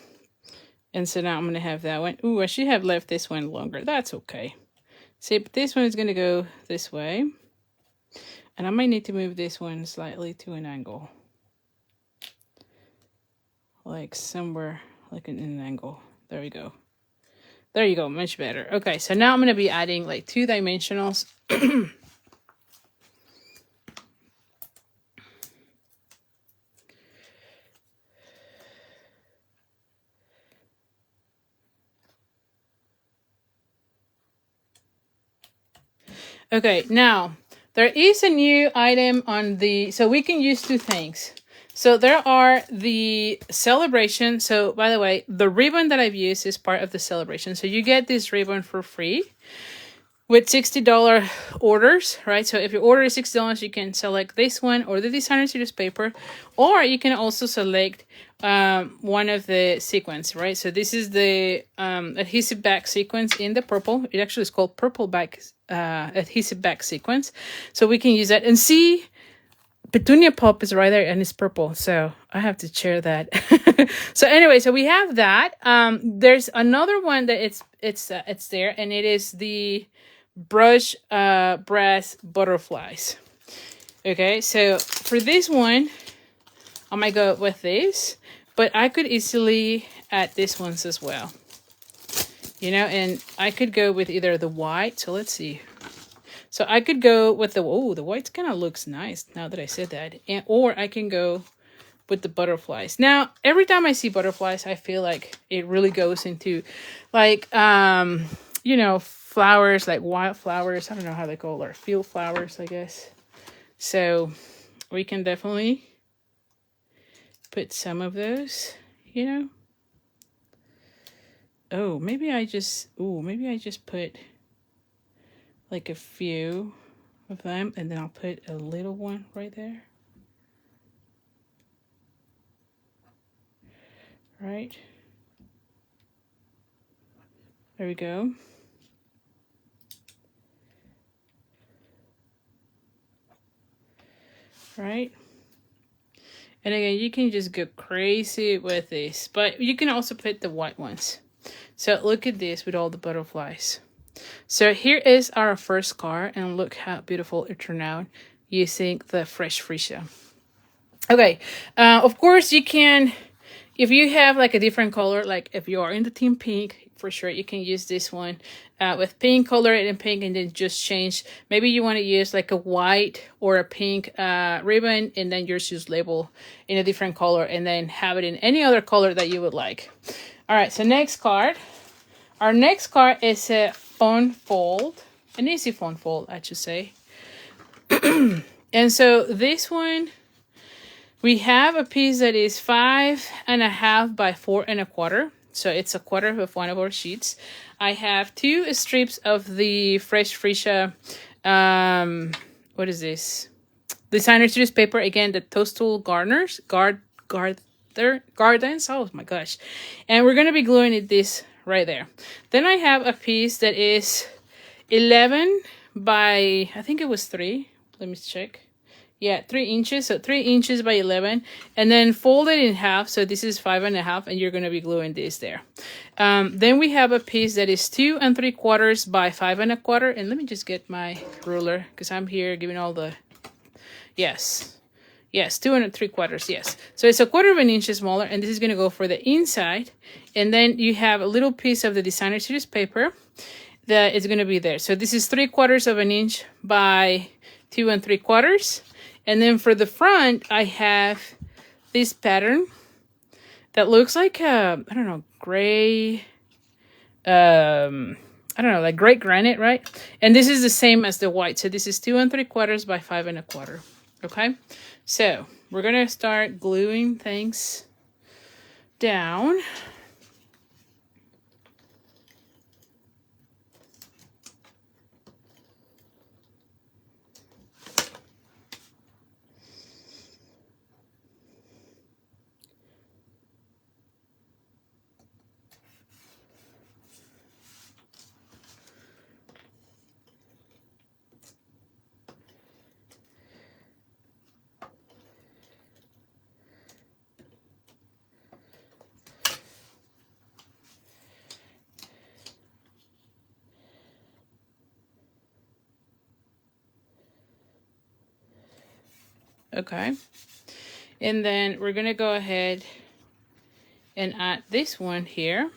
And so now I'm going to have that one. Ooh, I should have left this one longer. That's okay. See, but this one is going to go this way. And I might need to move this one slightly to an angle. Like somewhere, like in an angle. There we go. There you go, much better. Okay, so now I'm going to be adding like 2 dimensionals. Okay, now there is a new item on the, so we can use 2 things. So there are the celebration. So by the way, the ribbon that I've used is part of the celebration. So you get this ribbon for free with $60 orders, right? So if your order is $60, you can select this one or the designer series paper, or you can also select one of the sequins, right? So this is the adhesive back sequence in the purple. It actually is called purple back adhesive back sequence. So we can use that. And see, Petunia Pop is right there and it's purple. So I have to share that. So anyway, so we have that. There's another one that it's there, and it is the brush brass butterflies. Okay, so for this one, I might go with this, but I could easily add this ones as well. You know, and I could go with either the white. So let's see. So I could go with the, oh, the white kind of looks nice now that I said that. And, or I can go with the butterflies. Now, every time I see butterflies, I feel like it really goes into like, you know, flowers, like wildflowers. I don't know how they call it, or field flowers, I guess. So we can definitely put some of those, you know. Oh, maybe I just put like a few of them, and then I'll put a little one right there. Right. There we go. Right. And again, you can just go crazy with this, but you can also put the white ones. So look at this with all the butterflies. So here is our first card, and look how beautiful it turned out using the fresh freesia. Okay, of course you can, if you have like a different color, like if you are in the team pink, for sure you can use this one with pink, color it in pink, and then just change. Maybe you want to use like a white or a pink ribbon, and then just label in a different color, and then have it in any other color that you would like. All right, so next card. Our next card is a phone fold, an easy phone fold, I should say. And so this one, we have a piece that is 5.5 by 4.25. So it's a quarter of one of our sheets. I have 2 strips of the Fresh Freesia, what is this? Designer series paper. Again, the Toadstool Gardens. Oh my gosh. And we're going to be gluing it this right there. Then I have a piece that is 11 by, I think it was 3. Let me check. Yeah, 3 inches. So 3 inches by 11. And then fold it in half. So this is 5.5. And you're going to be gluing this there. Then we have a piece that is 2 3/4 by 5.25. And let me just get my ruler, because I'm here giving all the... Yes, 2 3/4. Yes. So it's a 1/4 of an inch smaller. And this is going to go for the inside. And then you have a little piece of the designer series paper that is going to be there. So this is 3/4 of an inch by 2 3/4. And then for the front, I have this pattern that looks like, I don't know, gray, like gray granite, right? And this is the same as the white. So this is 2 3/4 by 5.25. Okay. So we're going to start gluing things down. Okay. And then we're going to go ahead and add this one here.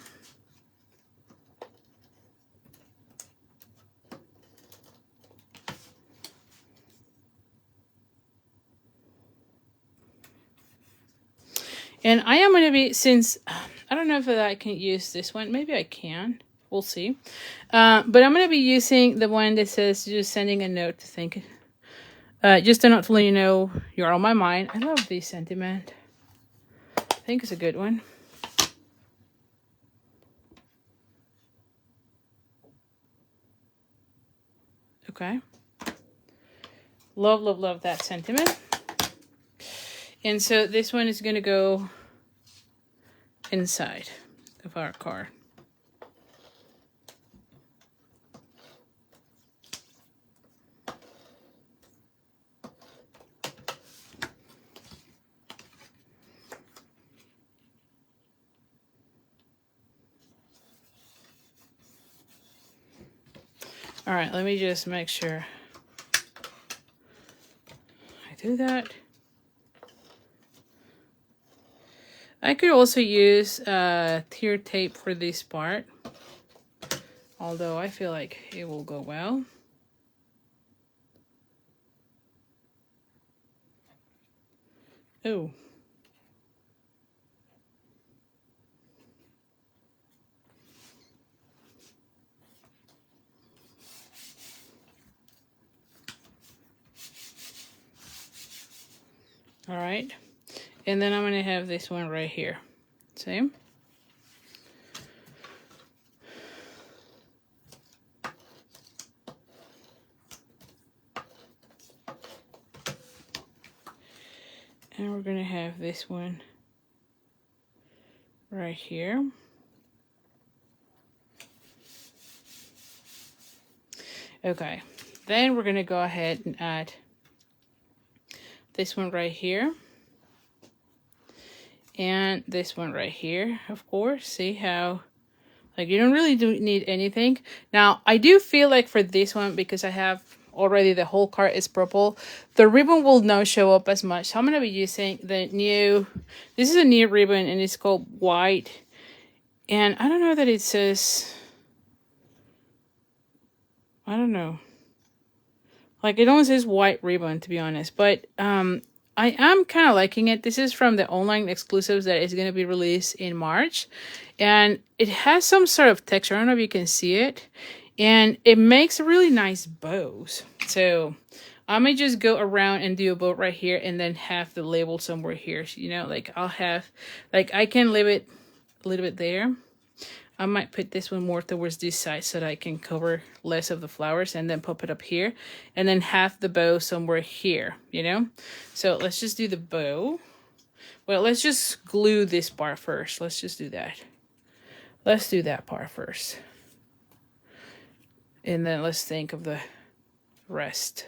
And I am going to be, since I don't know if I can use this one. Maybe I can. We'll see. But I'm going to be using the one that says just sending a note to think. Just a note to let you know you're on my mind. I love this sentiment. I think it's a good one. Okay. Love, love, love that sentiment. And so this one is going to go inside of our card. All right, let me just make sure I do that. I could also use tear tape for this part, although I feel like it will go well. Oh. All right. And then I'm going to have this one right here. Same. And we're going to have this one right here. Okay. Then we're going to go ahead and add this one right here. And this one right here, of course. See how, like, you don't really need anything. Now, I do feel like for this one, because I have already the whole card is purple, the ribbon will not show up as much. So I'm going to be using the new, this is a new ribbon and it's called White. And I don't know that it says, I don't know. Like it only says white ribbon, to be honest. But I am kind of liking it. This is from the online exclusives that is going to be released in March. And it has some sort of texture. I don't know if you can see it. And it makes really nice bows. So I may just go around and do a bow right here and then have the label somewhere here. You know, like I'll have, like I can leave it a little bit there. I might put this one more towards this side so that I can cover less of the flowers and then pop it up here and then have the bow somewhere here, you know? So let's just do the bow. Well, let's just glue this part first. Let's just do that. Let's do that part first. And then let's think of the rest.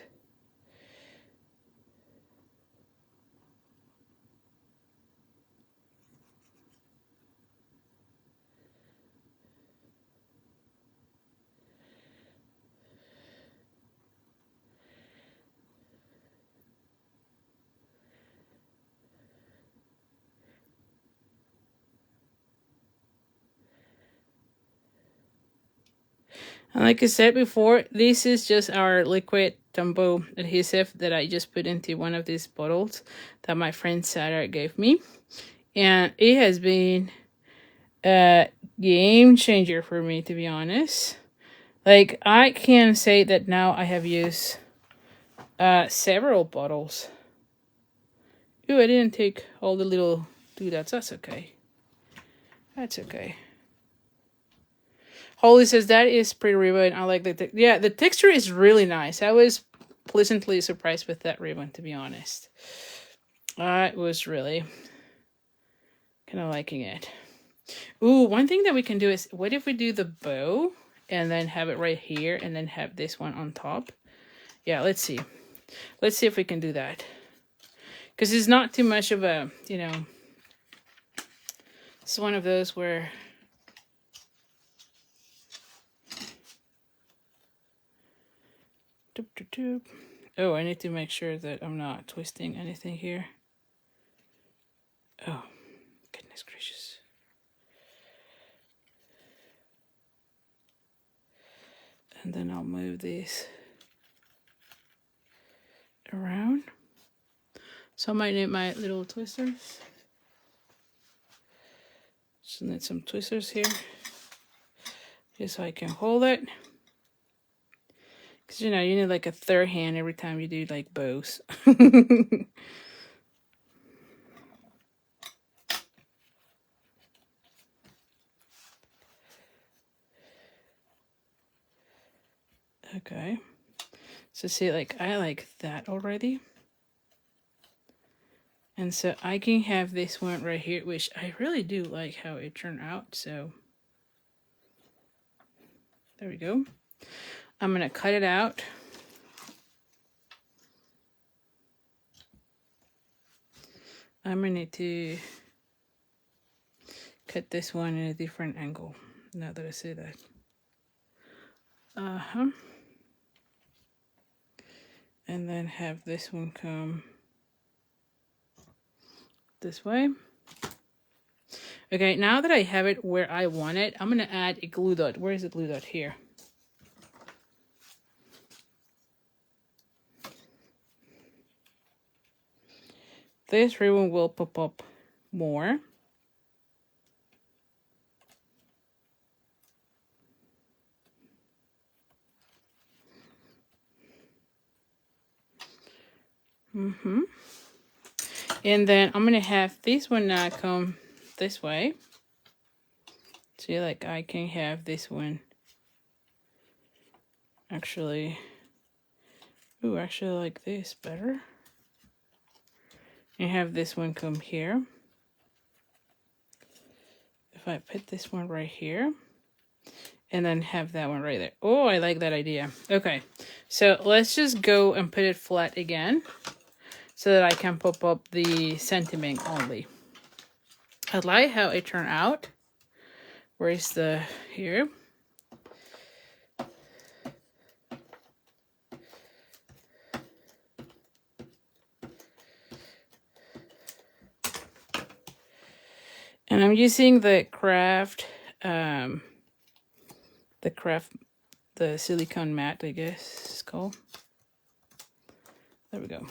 And like I said before, this is just our liquid Tombow adhesive that I just put into one of these bottles that my friend Sarah gave me. And it has been a game changer for me, to be honest. Like, I can say that now I have used several bottles. Ooh, I didn't take all the little doodads. That's okay. That's okay. Holly says that is pretty ribbon. I like the yeah, the texture is really nice. I was pleasantly surprised with that ribbon, to be honest. I was really kind of liking it. Ooh, one thing that we can do is, what if we do the bow and then have it right here and then have this one on top? Yeah, let's see. Let's see if we can do that. Because it's not too much of a, you know, it's one of those where doop, doop, doop. Oh, I need to make sure that I'm not twisting anything here. Oh, goodness gracious. And then I'll move these around. So I might need my little twisters. Just need some twisters here. Just so I can hold it. Because, you know, you need like a third hand every time you do like bows. Okay. So see, like, I like that already. And so I can have this one right here, which I really do like how it turned out. So there we go. I'm going to cut it out. I'm going to need to cut this one in a different angle, now that I say that. And then have this one come this way. Okay, now that I have it where I want it, I'm going to add a glue dot. Where is the glue dot? Here. This ribbon will pop up more. And then I'm going to have this one now come this way. See, like I can have this one actually, ooh, actually like this better. And have this one come here. If I put this one right here and then have that one right there. Oh, I like that idea. Okay, so let's just go and put it flat again so that I can pop up the sentiment only. I like how it turned out. Where is the, here? I'm using the the silicone mat, I guess it's called. There we go.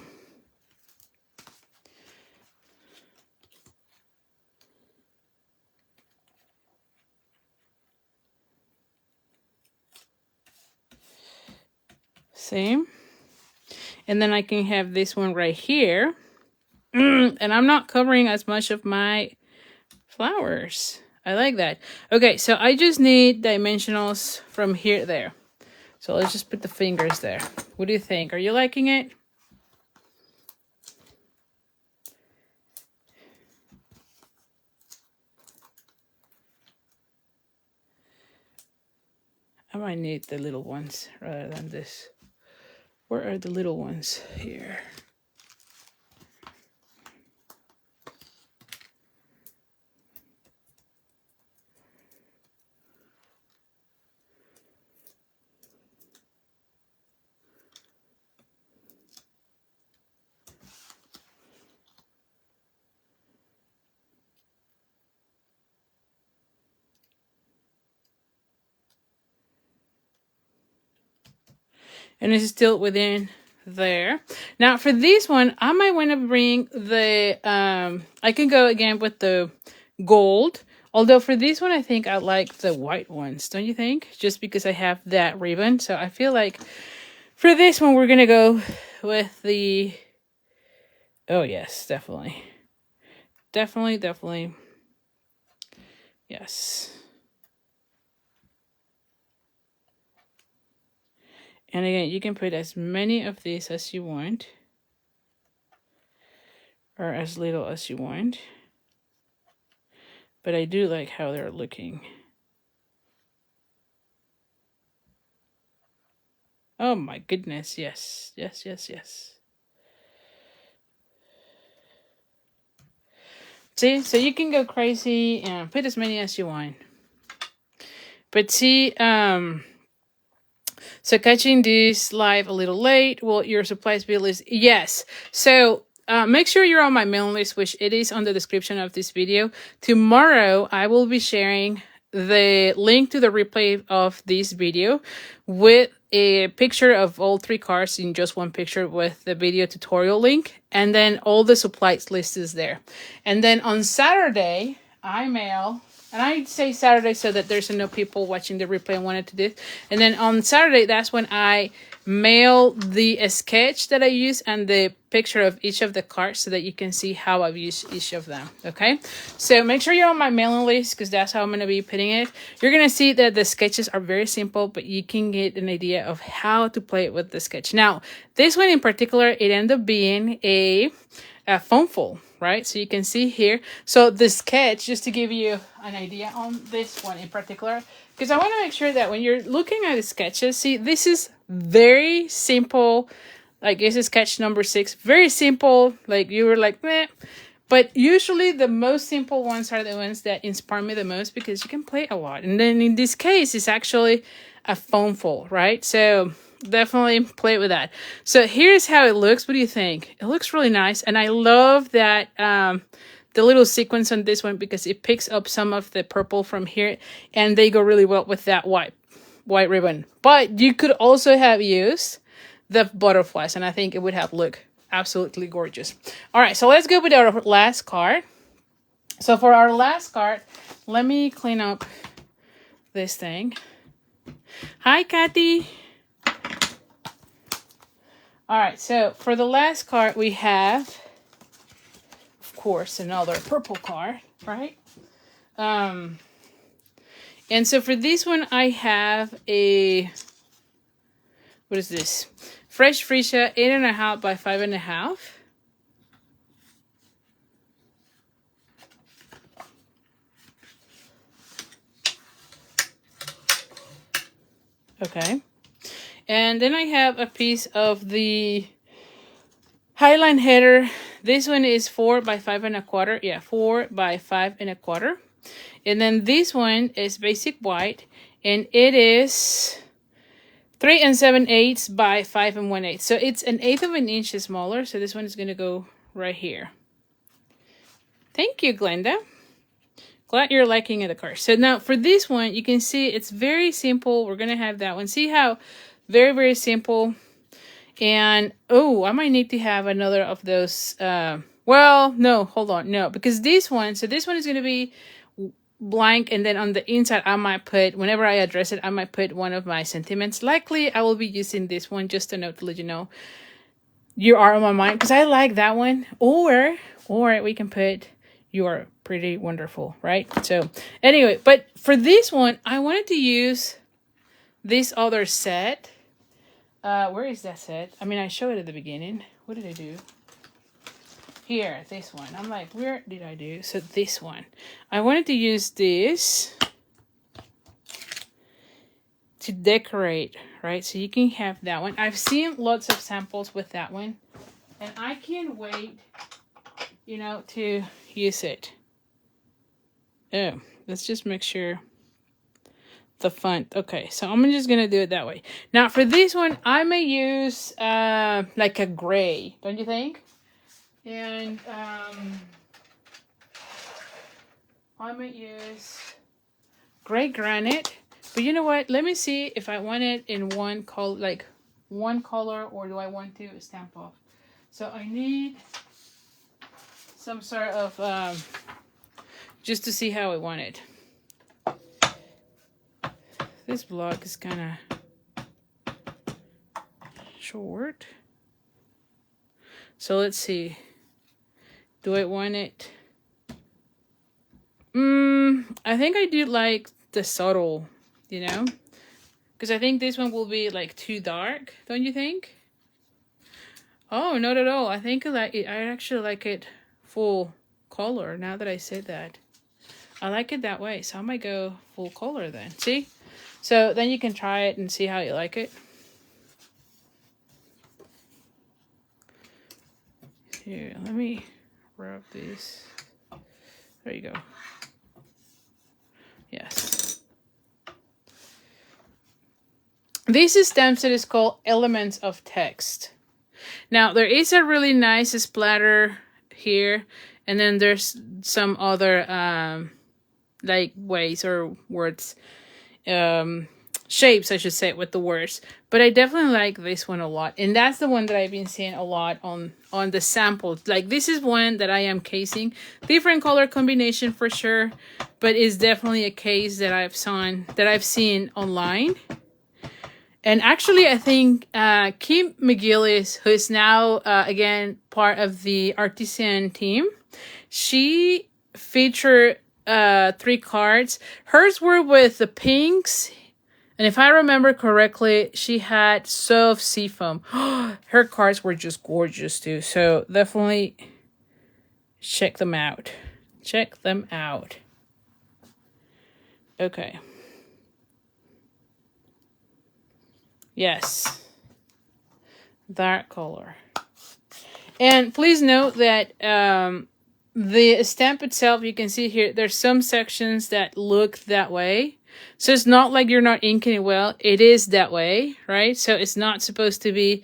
Same. And then I can have this one right here. And I'm not covering as much of my flowers. I like that. Okay, so I just need dimensionals from here to there. So let's just put the fingers there. What do you think? Are you liking it? I might need the little ones rather than this. Where are the little ones? Here. And it's still within there. Now for this one, I might want to bring the, I can go again with the gold. Although for this one, I think I like the white ones, don't you think? Just because I have that ribbon. So I feel like for this one, we're going to go with the, oh yes, definitely. Definitely. Yes. And again, you can put as many of these as you want. Or as little as you want. But I do like how they're looking. Oh my goodness, yes. See, so you can go crazy and put as many as you want. But see, so catching this live a little late. Well, your supplies bill is yes. So make sure you're on my mailing list, which it is on the description of this video. Tomorrow, I will be sharing the link to the replay of this video with a picture of all 3 cards in just one picture with the video tutorial link. And then all the supplies list is there. And then on Saturday, I mail... And I say Saturday so that there's no people watching the replay and wanted to do. And then on Saturday, that's when I mail the sketch that I use and the picture of each of the cards so that you can see how I've used each of them. Okay. So make sure you're on my mailing list because that's how I'm going to be putting it. You're going to see that the sketches are very simple, but you can get an idea of how to play it with the sketch. Now, this one in particular, it ended up being a foam foil, right? So you can see here. So the sketch, just to give you an idea on this one in particular, because I want to make sure that when you're looking at the sketches, see, this is very simple. Like, this is sketch number 6. Very simple. Like, you were like, meh. But usually the most simple ones are the ones that inspire me the most because you can play a lot. And then in this case, it's actually a foam foil, right? So definitely play with that. So here's how it looks. What do you think? It looks really nice. And I love that the little sequence on this one because it picks up some of the purple from here and they go really well with that white ribbon. But you could also have used the butterflies and I think it would have looked absolutely gorgeous. All right, so let's go with our last card. So for our last card, let me clean up this thing. Hi, Kathy. All right, so for the last card, we have, of course, another purple card, right? And so for this one, I have a, what is this? Fresh Freesia 8.5 by 5.5. Okay. And then I have a piece of the Highline header. This one is 4 by 5.25. Yeah, 4 by 5.25. And then this one is basic white. And it is 3 7/8 by 5 1/8. So it's 1/8 of an inch smaller. So this one is going to go right here. Thank you, Glenda. Glad you're liking it, the card. So now for this one, you can see it's very simple. We're going to have that one. See how very, very simple. And, oh, I might need to have another of those. Well, no, hold on. No, because this one, so this one is going to be blank. And then on the inside, I might put, whenever I address it, I might put one of my sentiments. Likely, I will be using this one, just a note to let you know. You are on my mind, because I like that one. Or we can put, you are pretty wonderful, right? So anyway, but for this one, I wanted to use this other set. Where is that set? I mean, I showed it at the beginning. What did I do? Here, this one. I'm like, where did I do? So this one. I wanted to use this to decorate, right? So you can have that one. I've seen lots of samples with that one. And I can't wait, you know, to use it. Oh, let's just make sure the font. Okay, so I'm just gonna do it that way. Now for this one, I may use like a gray, don't you think? And I might use gray granite. But you know what? Let me see if I want it in one color, like one color, or do I want to stamp off? So I need some sort of just to see how I want it. This block is kind of short. So let's see. Do I want it? I think I do like the subtle, you know? Because I think this one will be like too dark, don't you think? Oh, not at all. I think I actually like it full color now that I said that. I like it that way, so I might go full color then. See? So then you can try it and see how you like it. Here, let me rub this. There you go. Yes. This stamp set is called Elements of Text. Now, there is a really nice splatter here, and then there's some other like ways or words, shapes, I should say, with the words. But I definitely like this one a lot, and that's the one that I've been seeing a lot on the samples. Like, this is one that I am casing. Different color combination for sure, but it's definitely a case that I've seen online. And actually, I think Kim McGillis, who is now, again, part of the artisan team, she featured 3 cards. Hers were with the pinks. And if I remember correctly, she had soft seafoam. Her cards were just gorgeous, too. So definitely check them out. Check them out. Okay. Yes, dark color. And please note that the stamp itself, you can see here, there's some sections that look that way. So it's not like you're not inking it well. It is that way, right? So it's not supposed to be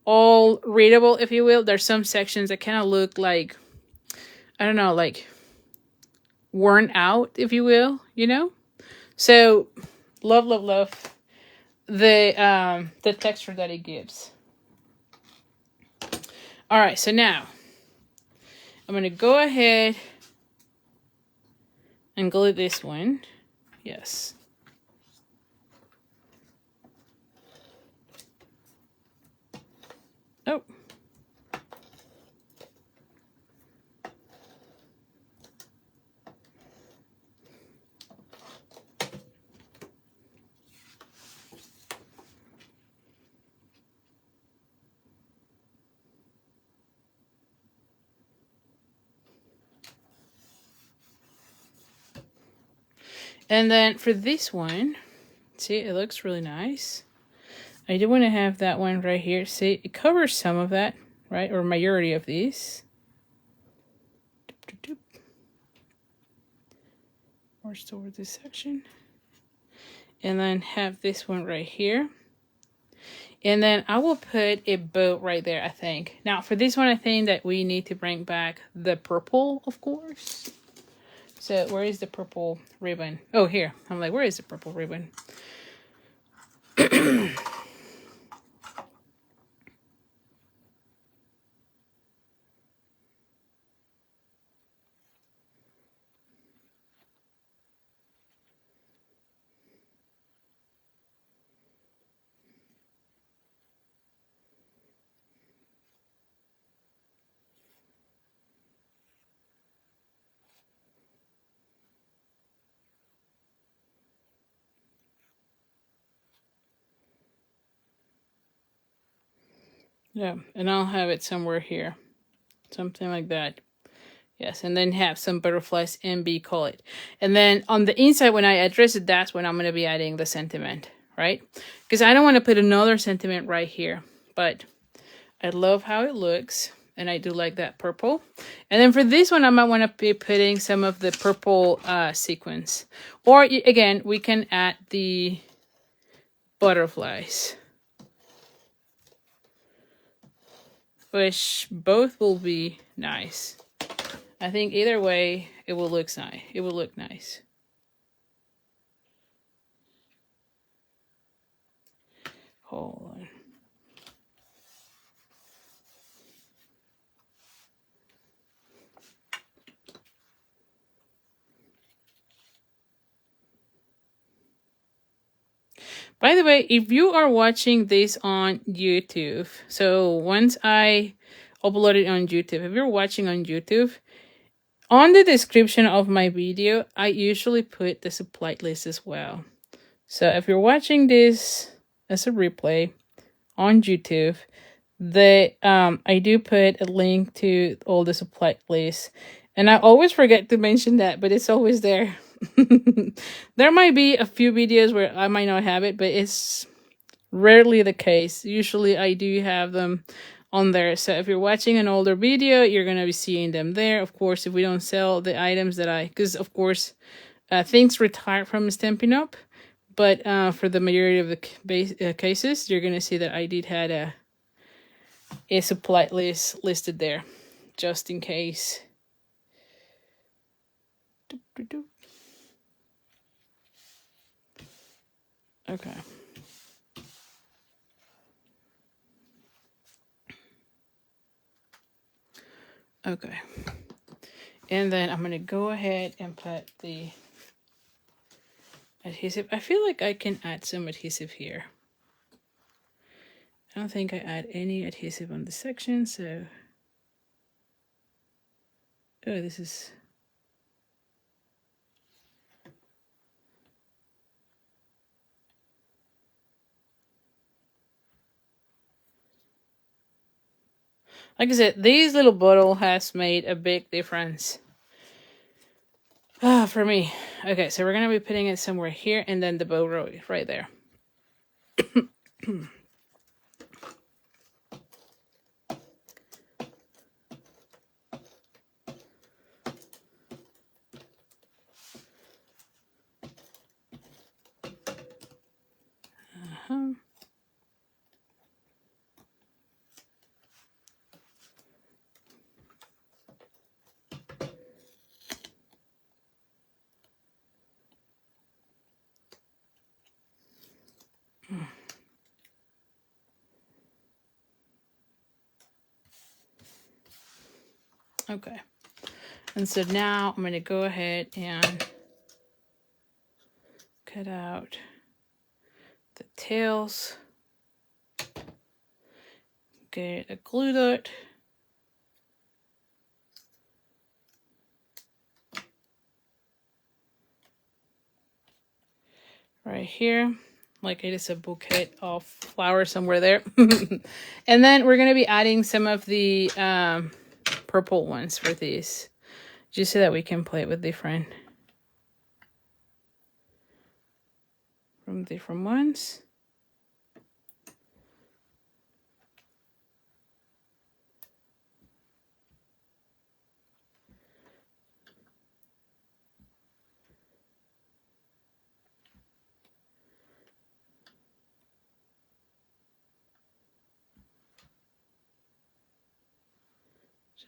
all readable, if you will. There's some sections that kind of look like, I don't know, like worn out, if you will, you know? So love, love, love the texture that it gives. All right, so now I'm going to go ahead and glue this one. Yes. Oh. And then for this one, see, it looks really nice. I do want to have that one right here. See, it covers some of that, right? Or majority of these. Or store this section. And then have this one right here. And then I will put a bow right there, I think. Now, for this one, I think that we need to bring back the purple, of course. So where is the purple ribbon? Oh, here. I'm like, where is the purple ribbon? Yeah, and I'll have it somewhere here. Something like that. Yes, and then have some butterflies and be colored. And then on the inside, when I address it, that's when I'm going to be adding the sentiment, right? Because I don't want to put another sentiment right here. But I love how it looks. And I do like that purple. And then for this one, I might want to be putting some of the purple sequins. Or, again, we can add the butterflies. Which both will be nice. I think either way, it will look nice. It will look nice. Hold on. By the way, if you are watching this on YouTube, so once I upload it on YouTube, if you're watching on YouTube, on the description of my video, I usually put the supply list as well. So if you're watching this as a replay on YouTube, I do put a link to all the supply lists. And I always forget to mention that, but it's always there. There might be a few videos where I might not have it, but it's rarely the case. Usually I do have them on there. So if you're watching an older video, you're going to be seeing them there. Of course, if we don't sell the items because of course, things retire from Stampin' Up. But for the majority of the cases, you're going to see that I did had a supply list listed there, just in case. Okay. Okay. And then I'm going to go ahead and put the adhesive. I feel like I can add some adhesive here. I don't think I add any adhesive on this section, so... Oh, this is... Like I said, these little bottle has made a big difference for me. Okay, so we're going to be putting it somewhere here, and then the bow row right there. Okay, and so now I'm going to go ahead and cut out the tails, get a glue dot, right here, like it is a bouquet of flowers somewhere there. And then we're going to be adding some of the purple ones for these, just so that we can play it with different ones.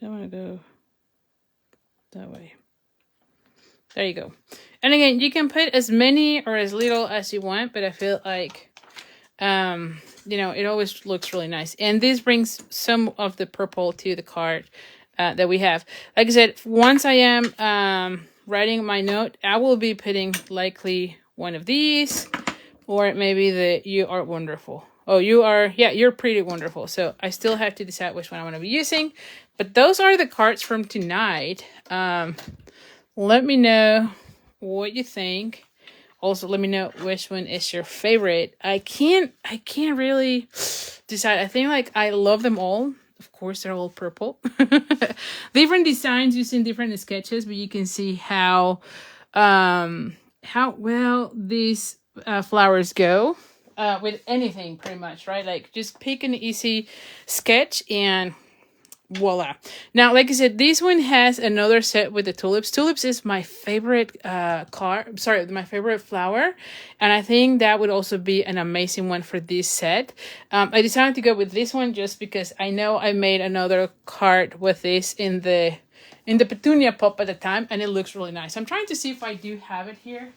So I'm going to go that way. There you go. And again, you can put as many or as little as you want, but I feel like, you know, it always looks really nice. And this brings some of the purple to the card that we have. Like I said, once I am writing my note, I will be putting likely one of these, or maybe the "You Are Wonderful." Oh, you are, yeah, you're pretty wonderful. So I still have to decide which one I want to be using. But those are the cards from tonight. Let me know what you think. Also, let me know which one is your favorite. I can't really decide. I think like I love them all. Of course, they're all purple. Different designs using different sketches, but you can see how well these flowers go with anything pretty much, right? Like just pick an easy sketch and voila. Now, like I said, this one has another set with the tulips. Tulips is my favorite my favorite flower. And I think that would also be an amazing one for this set. I decided to go with this one just because I know I made another card with this in the petunia pop at the time, and it looks really nice. I'm trying to see if I do have it here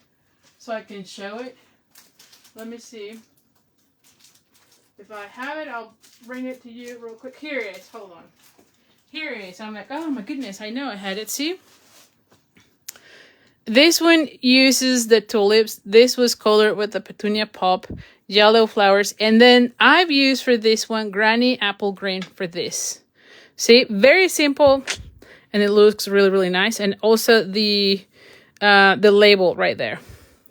so I can show it. Let me see. If I have it, I'll bring it to you real quick. Here it is. Hold on. Here it is. I'm like, oh my goodness, I know I had it. See? This one uses the tulips. This was colored with the petunia pop, yellow flowers. And then I've used for this one, Granny Apple Green for this. See? Very simple. And it looks really, really nice. And also the label right there.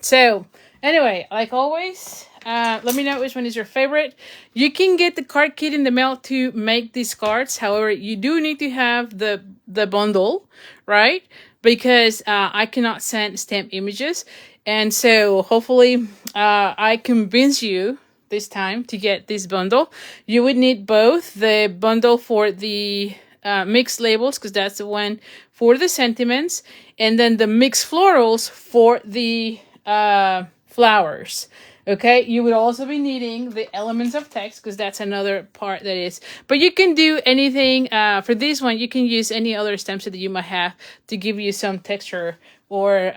So, anyway, like always, let me know which one is your favorite. You can get the card kit in the mail to make these cards. However, you do need to have the bundle, right? Because I cannot send stamp images. And so hopefully I convince you this time to get this bundle. You would need both the bundle for the mixed labels, because that's the one for the sentiments, and then the mixed florals for the flowers. Okay, you would also be needing the elements of text, because that's another part that is. But you can do anything. For this one, you can use any other stamps that you might have to give you some texture or,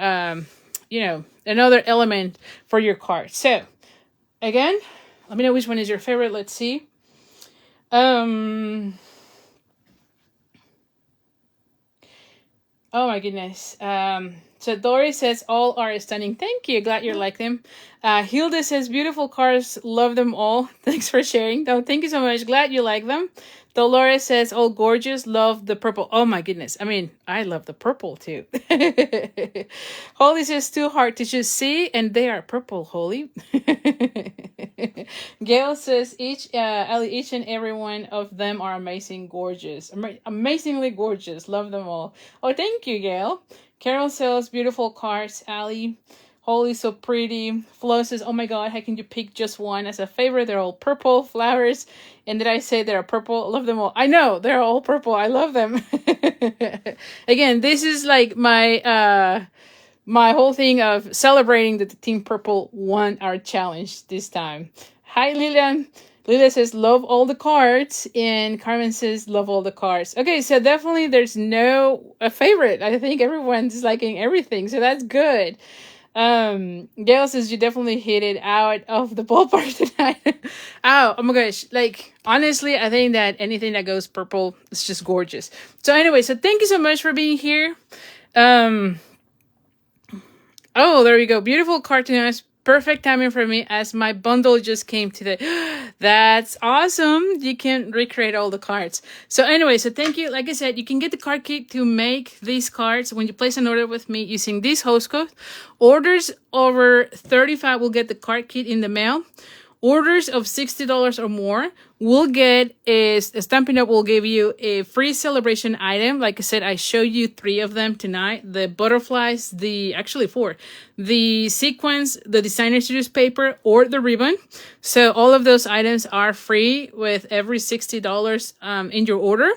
you know, another element for your card. So, again, let me know which one is your favorite. Let's see. Oh my goodness. So Dory says, all are stunning. Thank you. Glad you like them. Hilda says, beautiful cards. Love them all. Thanks for sharing. Oh, thank you so much. Glad you like them. Dolores says, oh, gorgeous. Love the purple. Oh my goodness. I mean, I love the purple too. Holly says, too hard to just see. And they are purple, Holly. Gail says, each and every one of them are amazing, gorgeous. Amazingly gorgeous. Love them all. Oh, thank you, Gail. Carol sells beautiful cards. Allie, Holy, so pretty. Flo says, oh my god, how can you pick just one as a favorite? They're all purple flowers. And did I say they're purple? I love them all. I know, they're all purple. I love them. Again, this is like my my whole thing of celebrating that the Team Purple won our challenge this time. Hi, Lila. Lila says, love all the cards. And Carmen says, love all the cards. Okay, so definitely there's no favorite. I think everyone's liking everything. So that's good. Gail says, you definitely hit it out of the ballpark tonight. Oh my gosh. Like, honestly, I think that anything that goes purple is just gorgeous. So anyway, so thank you so much for being here. Oh, there we go. Beautiful cartoons. Perfect timing for me as my bundle just came today. That's awesome. You can recreate all the cards. So anyway, so thank you. Like I said, you can get the card kit to make these cards when you place an order with me using this host code. Orders over $35 will get the card kit in the mail. Orders of $60 or more will get Stampin' Up! Will give you a free celebration item. Like I said, I showed you 3 of them tonight. The butterflies, actually 4. The sequins, the designer series paper, or the ribbon. So all of those items are free with every $60 in your order.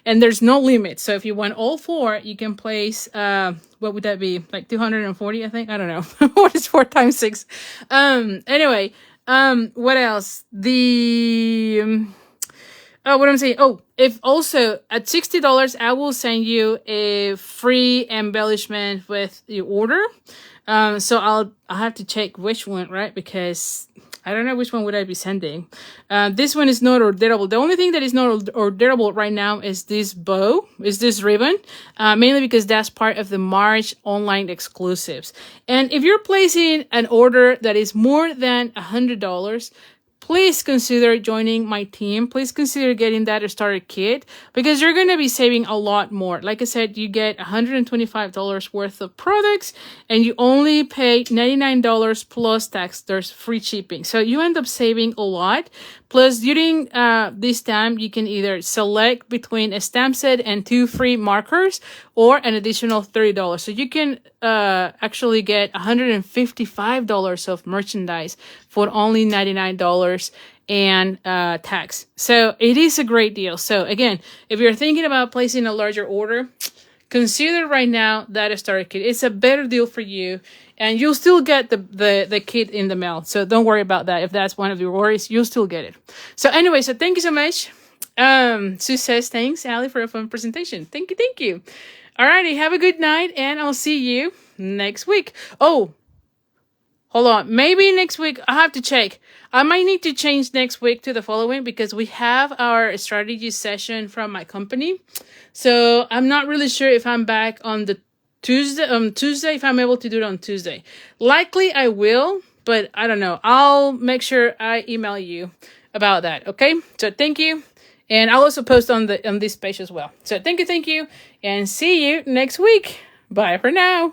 And there's no limit. So if you want all 4, you can place, what would that be? Like 240, I think? I don't know. What is 4 times 6? Anyway. What else? The Oh, what I'm saying. Oh, if also at $60, I will send you a free embellishment with your order. So I'll have to check which one, right? Because I don't know which one would I be sending. This one is not orderable. The only thing that is not orderable right now is this bow, is this ribbon, mainly because that's part of the March online exclusives. And if you're placing an order that is more than $100, please consider joining my team. Please consider getting that starter kit because you're going to be saving a lot more. Like I said, you get $125 worth of products and you only pay $99 plus tax. There's free shipping. So you end up saving a lot. Plus, during this time, you can either select between a stamp set and 2 free markers or an additional $30. So you can actually get $155 of merchandise for only $99 and tax. So it is a great deal. So again, if you're thinking about placing a larger order, consider right now that starter kit. It's a better deal for you, and you'll still get the kit in the mail. So don't worry about that. If that's one of your worries, you'll still get it. So anyway, so thank you so much. Sue says, thanks, Ali, for a fun presentation. Thank you, thank you. Alrighty, have a good night, and I'll see you next week. Oh, hold on. Maybe next week, I have to check. I might need to change next week to the following because we have our strategy session from my company. So I'm not really sure if I'm back on the Tuesday, if I'm able to do it on Tuesday. Likely I will, but I don't know. I'll make sure I email you about that. Okay. So thank you. And I'll also post on this page as well. So thank you. And see you next week. Bye for now.